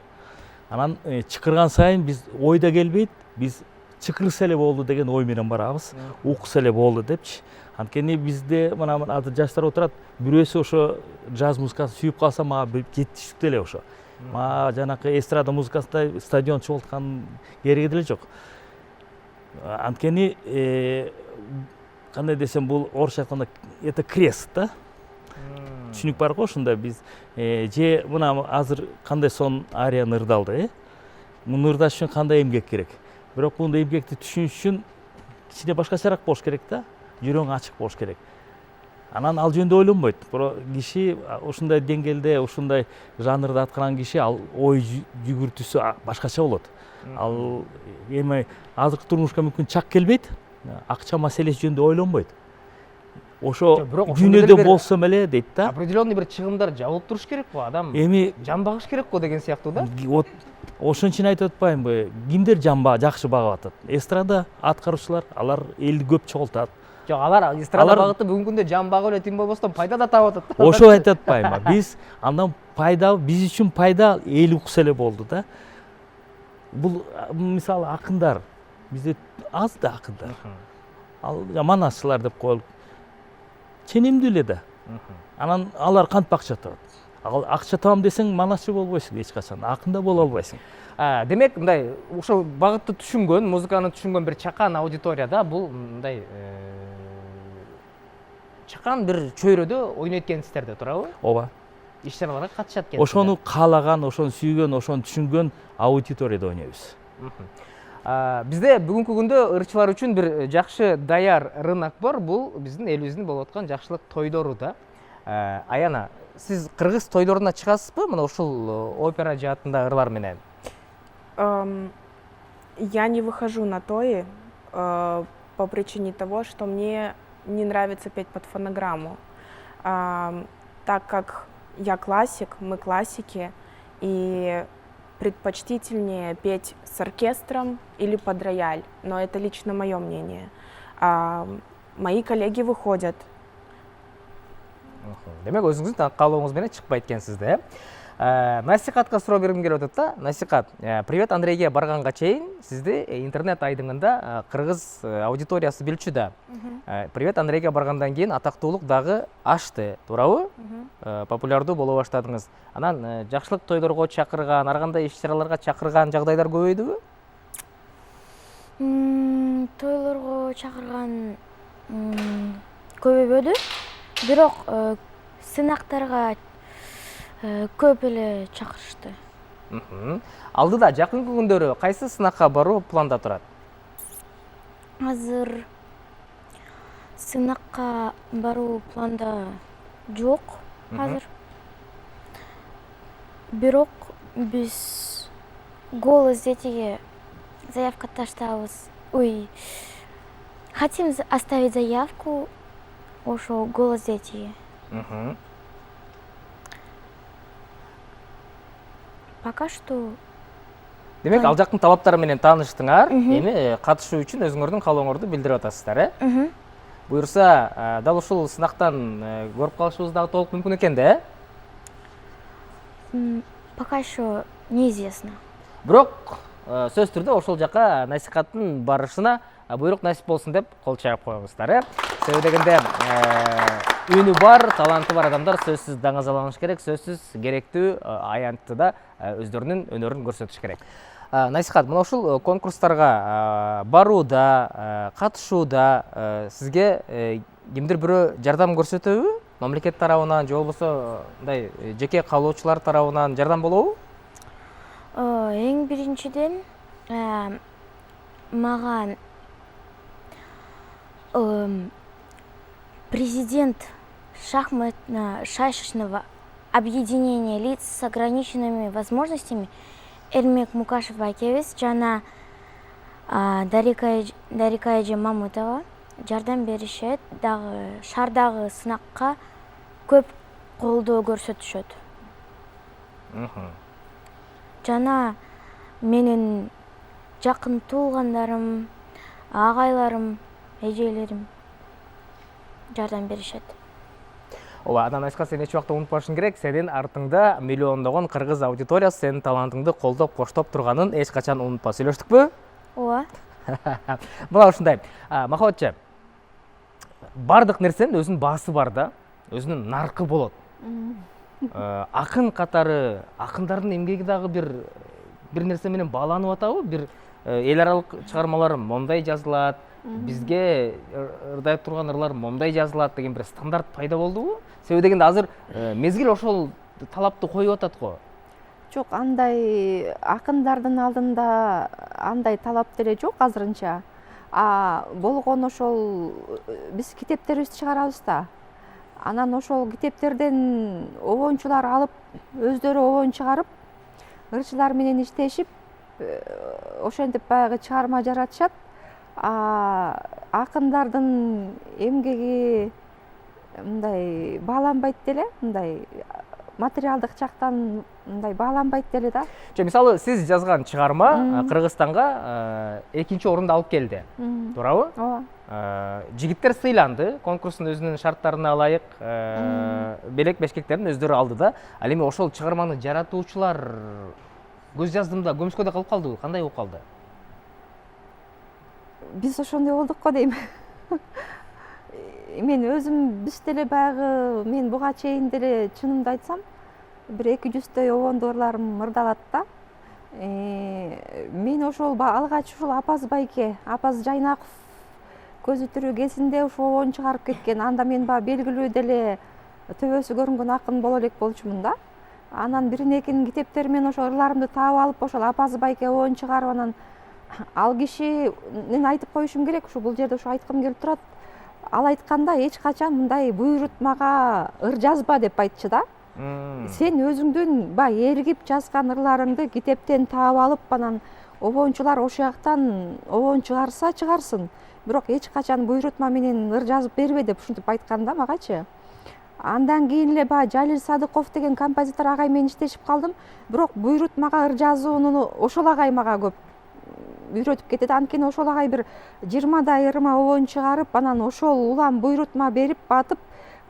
Анан чыкырган сайын биз ойда келбейт, биз чыкырса эле болду деген ой менен барабыз. Укса эле болду депчи. Анткени бизде мына азыр жаштар отурат, бирөөсү ошо джаз музыкасын сүйүп калса, мага жетиштүү эле ошо. Мага жанакы эстрада музыкасында стадион чогулткан кереги деле жок. Анткени кандай десем, бул орусча айтканда это крест да. Түшүнүк бар го ушунда биз же мына азыр кандай сон арияны ырдалды, муну ырдаш үчүн кандай эмгек керек. Бирок бул эмгекти түшүнүш үчүн кичине башкачараак болуш керек да, жүрөгүң ачык болуш керек. Анан ал жөнүндө ойлонбойт. Бирок киши ушундай деңгээлде, ушундай жанрда аткарган киши ал ой жүгүртүүсү башкача болот. Ал эми азыркы турмушка мүмкүн чак келбейт, акча маселеси жөнүндө ойлонбойт. Ошо жөнүдө болсом эле дейт да. Определенный бир чыгымдар жабылып туруш керек го, адам Эми жан багыш керек го деген сыяктуу да. Вот ошон үчүн айтып атпаймынбы, кимдер жакшы багып атат? Эстрада аткаруучулар, алар элди көп чогултат. Жок, алар эстрада багыты бүгүнкү күндө жан багып эле тим болбостон пайда да таап атат. Ошо айтып атпаймынбы? Биз андан пайда, биз үчүн пайда эл укса эле болду да. Бул мисалы акындар, бизде аз да акындар. Ал манасчылар деп коелук. Ченемдүү эле да. Анан алар кантип акча табат? Ал акча табам десең, манасчы болбойсуң эч качан, акында боло албайсың. Демек, мындай ошол багытты түшүнгөн, музыканы түшүнгөн бир чакан аудиторияда бул мындай чакан бир чөйрөдө ойнойт экенсиздер да, туурабы? Ооба. Иш-чараларга катышат экенсиздер. Ошону каалаган, ошону сүйгөн, ошону түшүнгөн аудиторияда ойнойбуз. Бизде бүгүнкү күндө ырчылар үчүн бир жакшы даяр рынок бар. Бул биздин элибиздин болуп аткан жакшылык тойлору да. Аяна, сиз кыргыз тойлоруна чыгасызбы? Мына ушул опера жаатында ырлар менен. Я не выхожу на тои по причине того, что мне не нравится петь под фонограмму. Так как я классик, мы классики, и предпочтительнее петь с оркестром или под рояль, но это лично мое мнение. Мои коллеги выходят. Демек, өзүңүздүн каалооңуз менен чыкпайт экенсиз да, насихатка суроо бергим келип атат да. Насихат, Привет Андрейге барганга чейин сизди интернет айдыңында кыргыз аудиториясы билчү да. Привет Андрейге баргандан кийин атактуулук дагы ашты, туурабы? Популярдуу боло баштадыңыз. Анан жакшылык тойлорго чакырган, ар кандай иш-чараларга чакырган жагдайлар көбөйдүбү? Тойлорго чакырган көбөйбөдү. Бирок сынактарга көп эле чакырышты. Алдыда жакынкы күндөрү кайсы сынакка баруу планда турат? Азыр сынакка баруу планда жок азыр. Бирок биз голос детиге заявка таштабыз. Ой, хотим оставить заявку, ошо «Голос дети». Пока что Демек, ал жақтың талаптары менен тааныштыңар, эми катышуу үчүн өзүңөрдүн каалооңорду билдирип атасыздар, Буюрса, дал ушул сынактан көрүп калышыбыз дагы толук мүмкүн экен да, пока еще неизвестно. Бирок сөз түрдө ошол жака насихаттын барышына буйрук насип болсун деп кол чаап коебуздар. Себеби дегенде үнү бар, таланты бар адамдар сөзсүз даңазаланыш керек, сөзсүз керектүү аянттыда өздөрүнүн өнөрүн көрсөтүш керек. Насихат, мына ушул конкурстарга барууда, катышууда сизге кимдир бирөө жардам көрсөтөбү? Мамлекет тарабынан же болбосо мындай жеке каалоочулар тарабынан жардам болобу? Эң биринчиден мага президент шахматно-шашечного объединения лиц с ограниченными возможностями Эрмек Мукашев акебиз жана Дарика эже Мамутова жардам беришет, дагы шаардагы сынакка көп колдоо көрсөтүшөт. Жана менин жакын туугандарым, агайларым, эжелерим жардам беришет. Ооба, андан айска сен эч убакта унутпашың керек, сенин артыңда миллиондогон кыргыз аудиториясы сенин талантыңды колдоп, коштоп турганын эч качан унутпа. Сүйлөштүкпү? Ооба. Мына ушундай. Махабатчы, бардык нерсенин өзүнүн баасы бар да, өзүнүн наркы болот. Акын катары, акындардын эмгеги дагы бир нерсе менен бааланып атабы? Бир эл аралык чыгармалар момундай жазылат, бизге ырдай турган ырлар момундай жазылат деген бир стандарт пайда болдубу? Себеби дегенде азыр мезгил ошол талапты коюп атат го. Жок, андай акындардын алдында андай талап деле жок азырынча. Болгон ошол биз китептерибизди чыгарабыз да. Анан ошол китептерден обончулар алып, өздөрү обон чыгарып, ырчылар менен иштешип, ошентип баягы чыгарма жаратышат. Акындардын эмгеги мындай бааланбайт деле, мындай материалдык жактан мындай бааланбайт деле да. Мисалы, сиз жазган чыгарма Кыргызстанга экинчи орунду алып келди. Туурабы? Ооба. Жигиттер сыйланды, конкурстун өзүнүн шарттарына ылайык белек бешкектерин өздөрү алды да. Ал эми ошол чыгарманы жаратуучулар көз жаздымда көмүскөдө калып калдыбы? Кандай болуп калды? Биз ошондой болдук го дейм. Мен өзүм биз деле баягы мен буга чейин деле чынымды айтсам, бир 200 обондорларым ырдалат да. Мен ошол алгач ушул Апаз байке, Апаз Жайнаков көзү тирүү кезинде ошо обон чыгарып кеткен. Анда мен белгилүү деле төбөсү көрүнгөн акын боло элек болчумун да. Анан биринекин китептери менен ошо ырларымды таап алып, ошол Апаз байке обон чыгарып, анан ал кишинин айтып коюшум керек, ушу бул жерде ушу айткым келип турат. Ал айтканда эч качан мындай буйрутмага ыр жазба деп айтчу да. Сен өзүңдүн эргип жазган ырларыңды китептен таап алып, анан обончулар ошол жактан обон чыгарса чыгарсын. Бирок эч качан буйрутма менен ыр жазып бербе деп ушинтип айткан да магачы. Андан кийин эле Жалил Садыков деген композитор агай менен иштешип калдым. Бирок буйрутмага ыр жазууну ошол агай мага көп үйрөтүп кетет. Анткени ошол агай бир 20 ырма обон чыгарып, анан ошол улам буйрутма берип батып,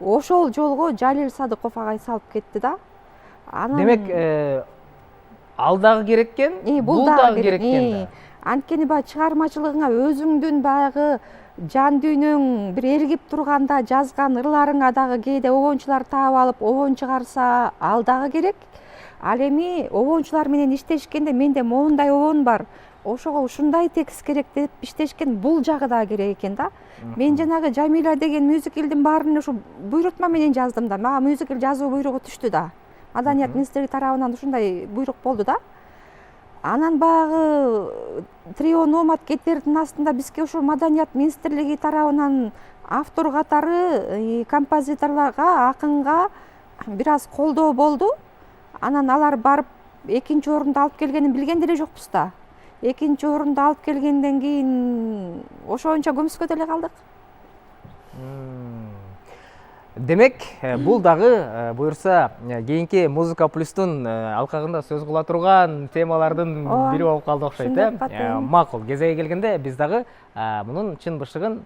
ошол жолго Жалил Садыков агай салып кетти да. Демек, ал дагы керек экен, бул дагы керек экен да. Анткени чыгармачылыгыңа өзүңдүн баягы жан дүйнөң бир эргип турганда жазган ырларыңа дагы кээде обончулар таап алып, обон чыгарса, ал дагы керек. Ал эми обончулар менен иштешкенде менде моундай обон бар, ошого ушундай текст керек деп иштешкен, бул жагы да керек экен да. Мен жанагы Жамиля деген мюзиклдин баарын ушу буйрутма менен жаздым да. Мага мюзикл жазуу буйругу түштү да. Маданият министрлиги тарабынан ушундай буйрук болду да. Анан баягы трио Номад кеттердин астында бизге ушу Маданият министрлиги тарабынан автор катары композиторлорго, акынга бир аз колдоо болду. Анан алар барып экинчи орунду алып келгенин билген деле жокпуз да. экинчи орунду алып келгенден кийин ошончо көмүскө деле калдык. Демек, бул дагы буюрса кийинки Музыка плюстун алкагында сөз кыла турган темалардын бири болуп калды окшойт, Макул, кезеги келгенде биз дагы мунун чын бышыгын,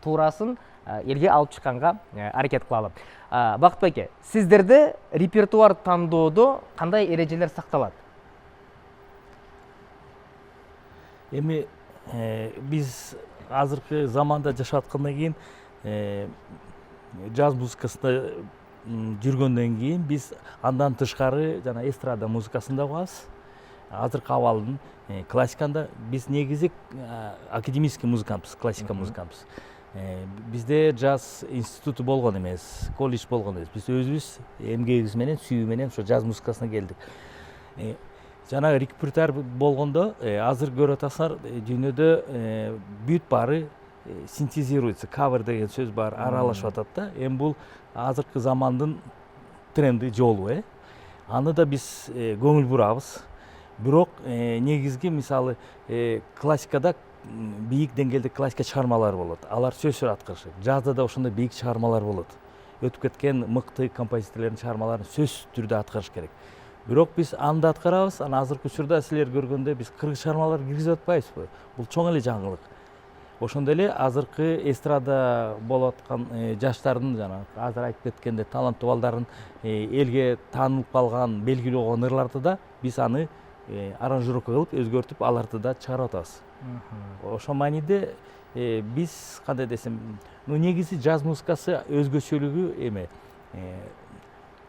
туурасын элге алып чыкканга аракет кылалы. Бакыт байке, сиздерде репертуар тандоодо кандай эрежелер сакталат? Эми биз азыркы заманда жашап аткандан кийин джаз музыкасында жүргөндөн кийин биз андан тышкары жана эстрада музыкасын да угабыз. Азыркы абалын классиканда биз негизи академический музыкантпыз, классика музыкантпыз. Бизде джаз институту болгон эмес, колледж болгон эмес. Биз өзүбүз эмгегибиз менен, сүйүү менен ошо джаз музыкасына келдик. Жана репертуар болгондо азыр көрүп атасыздар, дүйнөдө бүт баары синтезируется, кавер деген сөз бар, аралашып атат да. Эми бул азыркы замандын тренди, жолу. Аны да биз көңүл бурабыз. Бирок негизги мисалы классикада бийик деңгээлде классика чыгармалар болот. Алар сөзсүз аткарышат. Джазда да ошондой бийик чыгармалар болот. Өтүп кеткен мыкты композиторлордун чыгармаларын сөзсүз түрдө аткарыш керек. Бирок биз аны да аткарабыз. Анан азыркы учурда силер көргөндө биз кыргыз чыгармалар киргизип атпайбызбы? Бул чоң эле жаңылык. Ошондой эле азыркы эстрада болуп аткан жаштардын жана азыр айтып кеткенде таланттуу балдардын элге таанылып калган, белгилүү болгон ырларды да биз аны аранжировка кылып, өзгөртүп, аларды да чыгарып атабыз. Ошол мааниде биз кандай десем, негизи джаз музыкасы өзгөчөлүгү эме,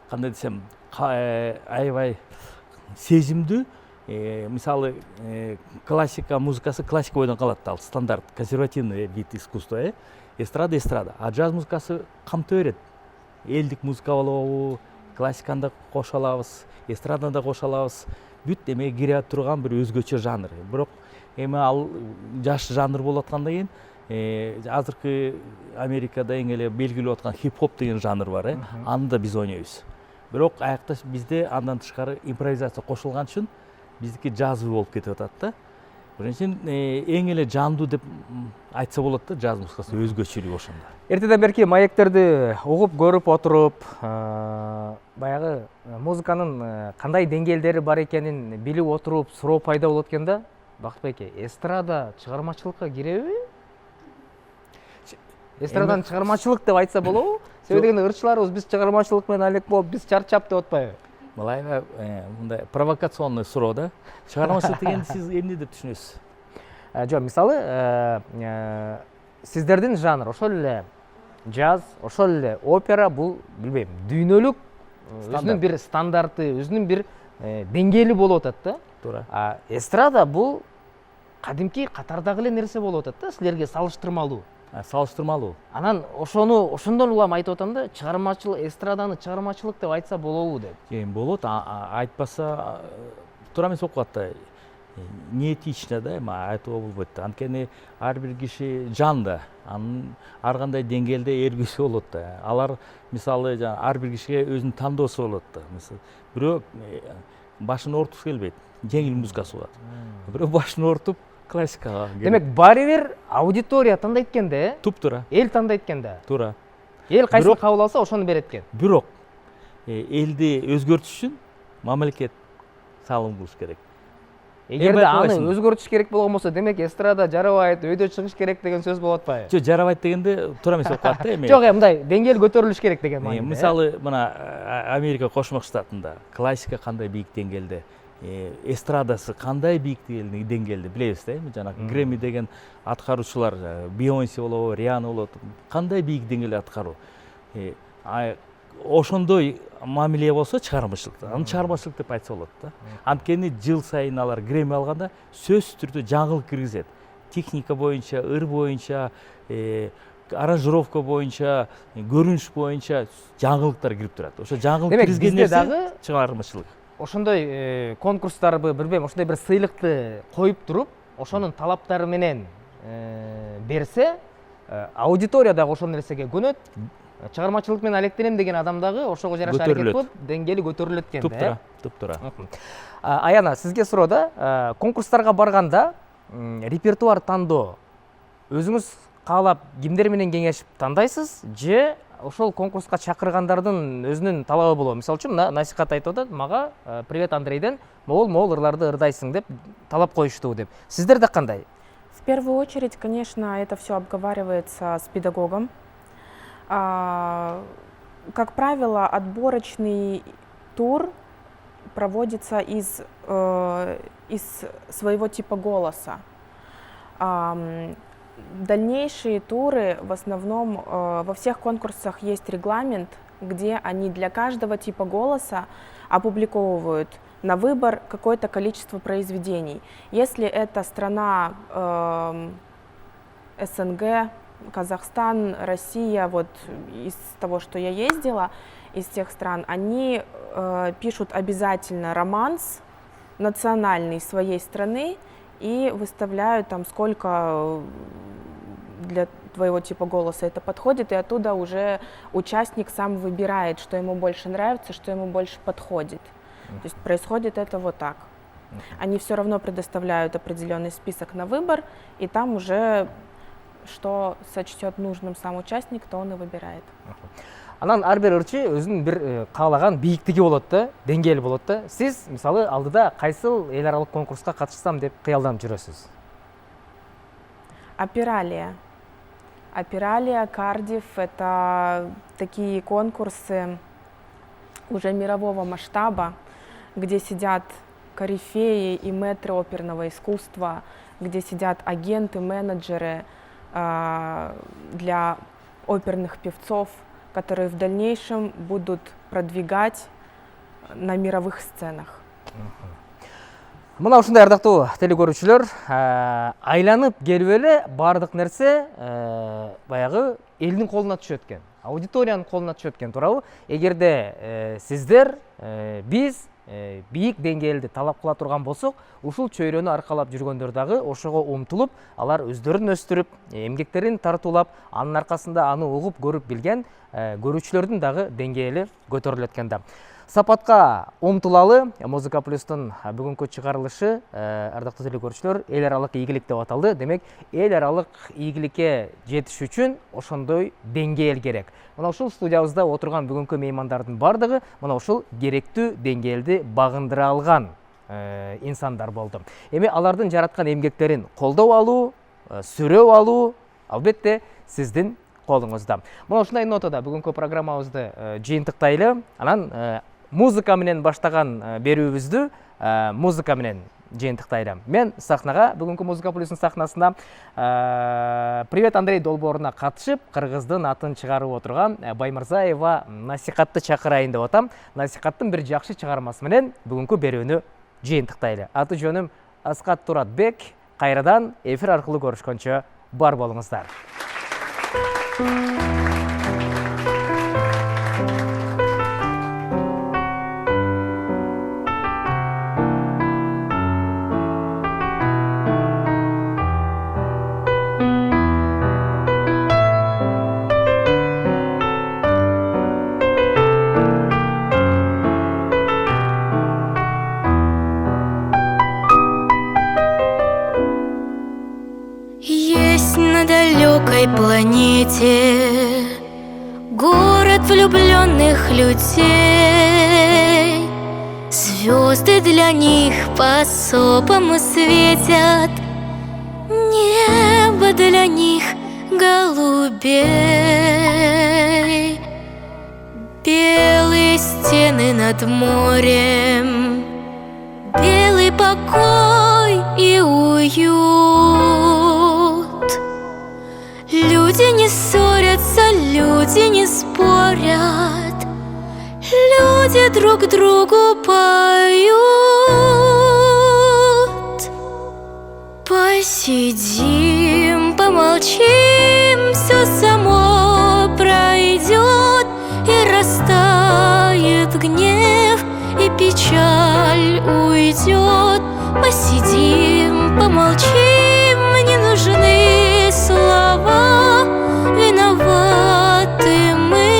кандай десем, аябай сезимдүү. Мисалы классика музыкасы классика бойдон калат, ал стандарт, консервативный вид искусства. Эстрада. А джаз музыкасы камтып берет. Элдик музыка болобу, классиканы да кошо алабыз, эстраданы да кошо алабыз. Бүт эме кире турган бир өзгөчө жанр. Бирок эми ал жаш жанр болуп аткандан кийин азыркы Америкада эң эле белгилүү аткан хип-хоп деген жанр бар, аны да биз ойнойбуз. Бирок аякта бизде андан тышкары импровизация кошулган үчүн биздики джазовый болуп кетип атат да. Ошон үчүн эң эле жандуу деп айтса болот да, джаз музыкасы өзгөчөлүгү ошондо. Эртеден берки маектерди угуп көрүп отуруп, баягы музыканын кандай деңгээлдери бар экенин билип отуруп, суроо пайда болот экен да. Бакыт байке, эстрада чыгармачылыкка киреби? Эстрадан чыгармачылык деп айтса болобу? Себеби дегенде ырчыларыбыз биз чыгармачылык менен алек болуп, биз чарчап деп атпайбы? Мындай мындай провокационный суроо да. Чыгармачылык дегенди сиз эмне деп түшүнөсүз? Жок, мисалы, сиздердин жанр ошол эле джаз, ошол эле опера, бул билбейм, дүйнөлүк өзүнүн бир стандарты, өзүнүн бир деңгээли болуп атат да. Туура. А эстрада бул кадимки катардагы эле нерсе болуп атат да, силерге салыштырмалуу. Салыштырмалуу. Анан ошондон улам айтып атам да, чыгармачылык, эстраданы чыгармачылык деп айтса болобу деп. Болот, айтпаса туура эмес болуп калат да. Неэтично да, эми айтууга болбойт да. Анткени ар бир киши жан да, анын ар кандай деңгээлде эргүүсү болот да. Алар мисалы ар бир кишиге өзүнүн тандоосу болот да. Мисалы бирөө башын оорутуп келбейт, жеңил музыкасы болот. Бирөө башын оорутуп классикага келет. Демек, баары бир аудитория тандайт экенде, Туп-туура. эл тандайт экенде. Туура. Эл кайсын кабыл алса, ошону берет экен. Бирок элди өзгөртүш үчүн мамлекет салым кылыш керек. Эгерде аны өзгөртүш керек болгон болсо, демек эстрада жарабайт, өйдө чыгыш керек деген сөз болот атпайбы? Жок, жарабайт дегенде туура эмес болуп калат да эми. Жок, мындай деңгээл көтөрүлүш керек деген мааниде. Мисалы, мына Америка Кошмо Штатында классика кандай бийик деңгээлде, эстрадасы кандай бийик деңгээлде билебиз да, эми жанагы Грэмми деген аткаруучулар, Бейонсе болобу, Риана болот, кандай бийик деңгээлде аткаруу. Ошондой мамиле болсо чыгармачылыкта, аны чыгармачылык деп айтса болот да. Анткени жыл сайын алар Грэмми алганда сөзсүз түрдө жаңылык киргизет. Техника боюнча, ыр боюнча, аранжировка боюнча, көрүнүш боюнча жаңылыктар кирип турат. Ошо жаңылык киргизген нерсе чыгармачылык. Ошондой конкурстарбы, билбейм, ошондой бир сыйлыкты коюп туруп, ошонун талаптары менен берсе, аудитория дагы ошол нерсеге көнөт, чыгармачылык менен алектенем деген адам дагы ошого жараша аракет Көтөрүлөт. кылып деңгээли көтөрүлөт экен да. Туптура, туптура. Аяна, сизге суроо да, конкурстарга барганда репертуар тандоо өзүңүз каалап кимдер менен кеңешип тандайсыз же ошол конкурска чакыргандардын өзүнүн талабы болобу? Мисалы үчүн насихат айтып атат, мага Привет Андрейден могул ырларды ырдайсың деп талап коюшту деп. Сиздерде кандай? В первую очередь, конечно, это все обговаривается с педагогом. Как правило, отборочный тур проводится из своего типа голоса. Дальнейшие туры, в основном, во всех конкурсах есть регламент, где они для каждого типа голоса опубликовывают на выбор какое-то количество произведений. Если это страна СНГ, Казахстан, Россия, вот из того, что я ездила, из тех стран, они пишут обязательно романс национальный своей страны и выставляют там, сколько для твоего типа голоса это подходит, и оттуда уже участник сам выбирает, что ему больше нравится, что ему больше подходит. То есть происходит это вот так. Они все равно предоставляют определенный список на выбор, и там уже что сочтет нужным сам участник, то он и выбирает. Анан ар бир ырчы өзүнүн бир каалаган бийиктиги болот да, деңгээли болот да. Сиз мисалы алдыда кайсыл эл аралык конкурска катышсам деп кыялданып жүрөсүз? Апиралия. Апиралия, Кардифф — это такие конкурсы уже мирового масштаба, где сидят корифеи и мэтры оперного искусства, где сидят агенты, менеджеры для оперных певцов, которые в дальнейшем будут продвигать на мировых сценах. Мына ушундай ардактуу телекөрүүчүлөр, айланып келип эле баардык нерсе баягы элдин колуна түшөт экен, аудиториянын колуна түшөт экен, туурабы? Эгерде сиздер, биз бийик деңгээлде талап кыла турган болсок, ушул чөйрөнү аркалап жүргөндөр дагы ошого умтулуп, алар өздөрүн өстүрүп, эмгектерин тартуулап, анын аркасында аны угуп көрүп билген көрүүчүлөрдүн дагы деңгээли көтөрүлөт экен да. Сапатка умтулалы, Музыка Плюстун бүгүнкү чыгарылышы, ардактуу телекөрүүчүлөр, эл аралык ийгилик деп аталды. Демек, эл аралык ийгиликке жетиш үчүн ошондой деңгээл керек. Мына ушул студиябызда отурган бүгүнкү меймандардын бардыгы мына ушул керектүү деңгээлди багындыра алган инсандар болду. Эми алардын жараткан эмгектерин колдоо алуу, сүрөп алуу албетте сиздин колуңузда. Мына ушундай нотада бүгүнкү программабызды жыйынтыктайлы. Анан музыка менен баштаган берүүбүздү музыка менен жыйынтыктайлы. Мен сахнага, бүгүнкү Музыка Плюстун сахнасында Привет Андрей долбооруна катышып, кыргыздын атын чыгарып отурган Баймырзаева насихатты чакырайын деп атам. Насихаттын бир жакшы чыгармасы менен бүгүнкү берүүнү жыйынтыктайлы. Аты жөнүм Аскат Туратбек. Кайрадан эфир аркылуу көрүшкөнчө бар болуңуздар. Есть на далекой планете город влюбленных людей. Звезды для них по-особому светят, небо для них голубей. Белые стены над морем, белый покой и уют. Люди не ссорятся, люди не спорят, люди друг другу поют. Посидим, помолчим, все само пройдет, и растает гнев, и печаль уйдет. Посидим, помолчим, не нужны слова, виноваты мы.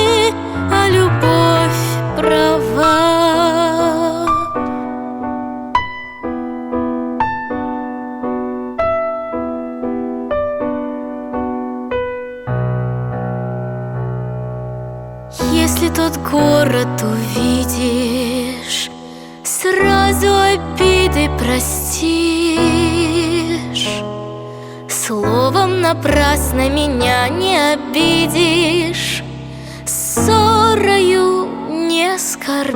Если тот город увидишь, сразу обиды простишь. Словом напрасно меня не обидишь, ссорою не скорбишь.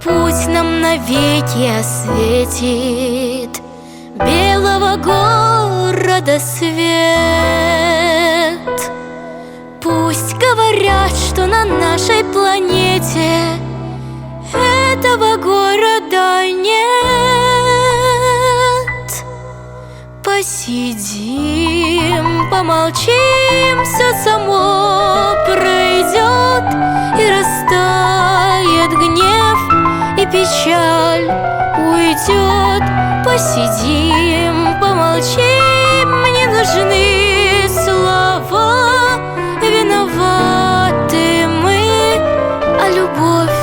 Путь нам навеки осветит белого города свет. Пусть говорят, что на нашей планете этого города нет. Посидим, помолчим, все само пройдет, и растает гнев, и печаль уйдет. Посидим, помолчим, не нужны слова. Виноваты мы, а любовь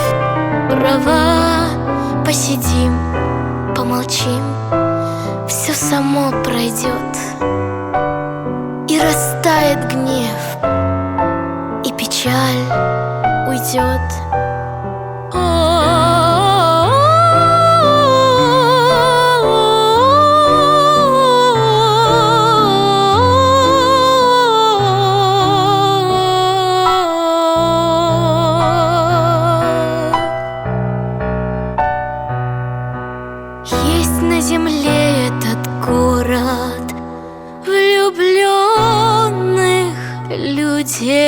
права. Посидим, помолчим, все само пройдет, и растает гнев, и печаль уйдет. Есть на земле этот город влюбленных людей.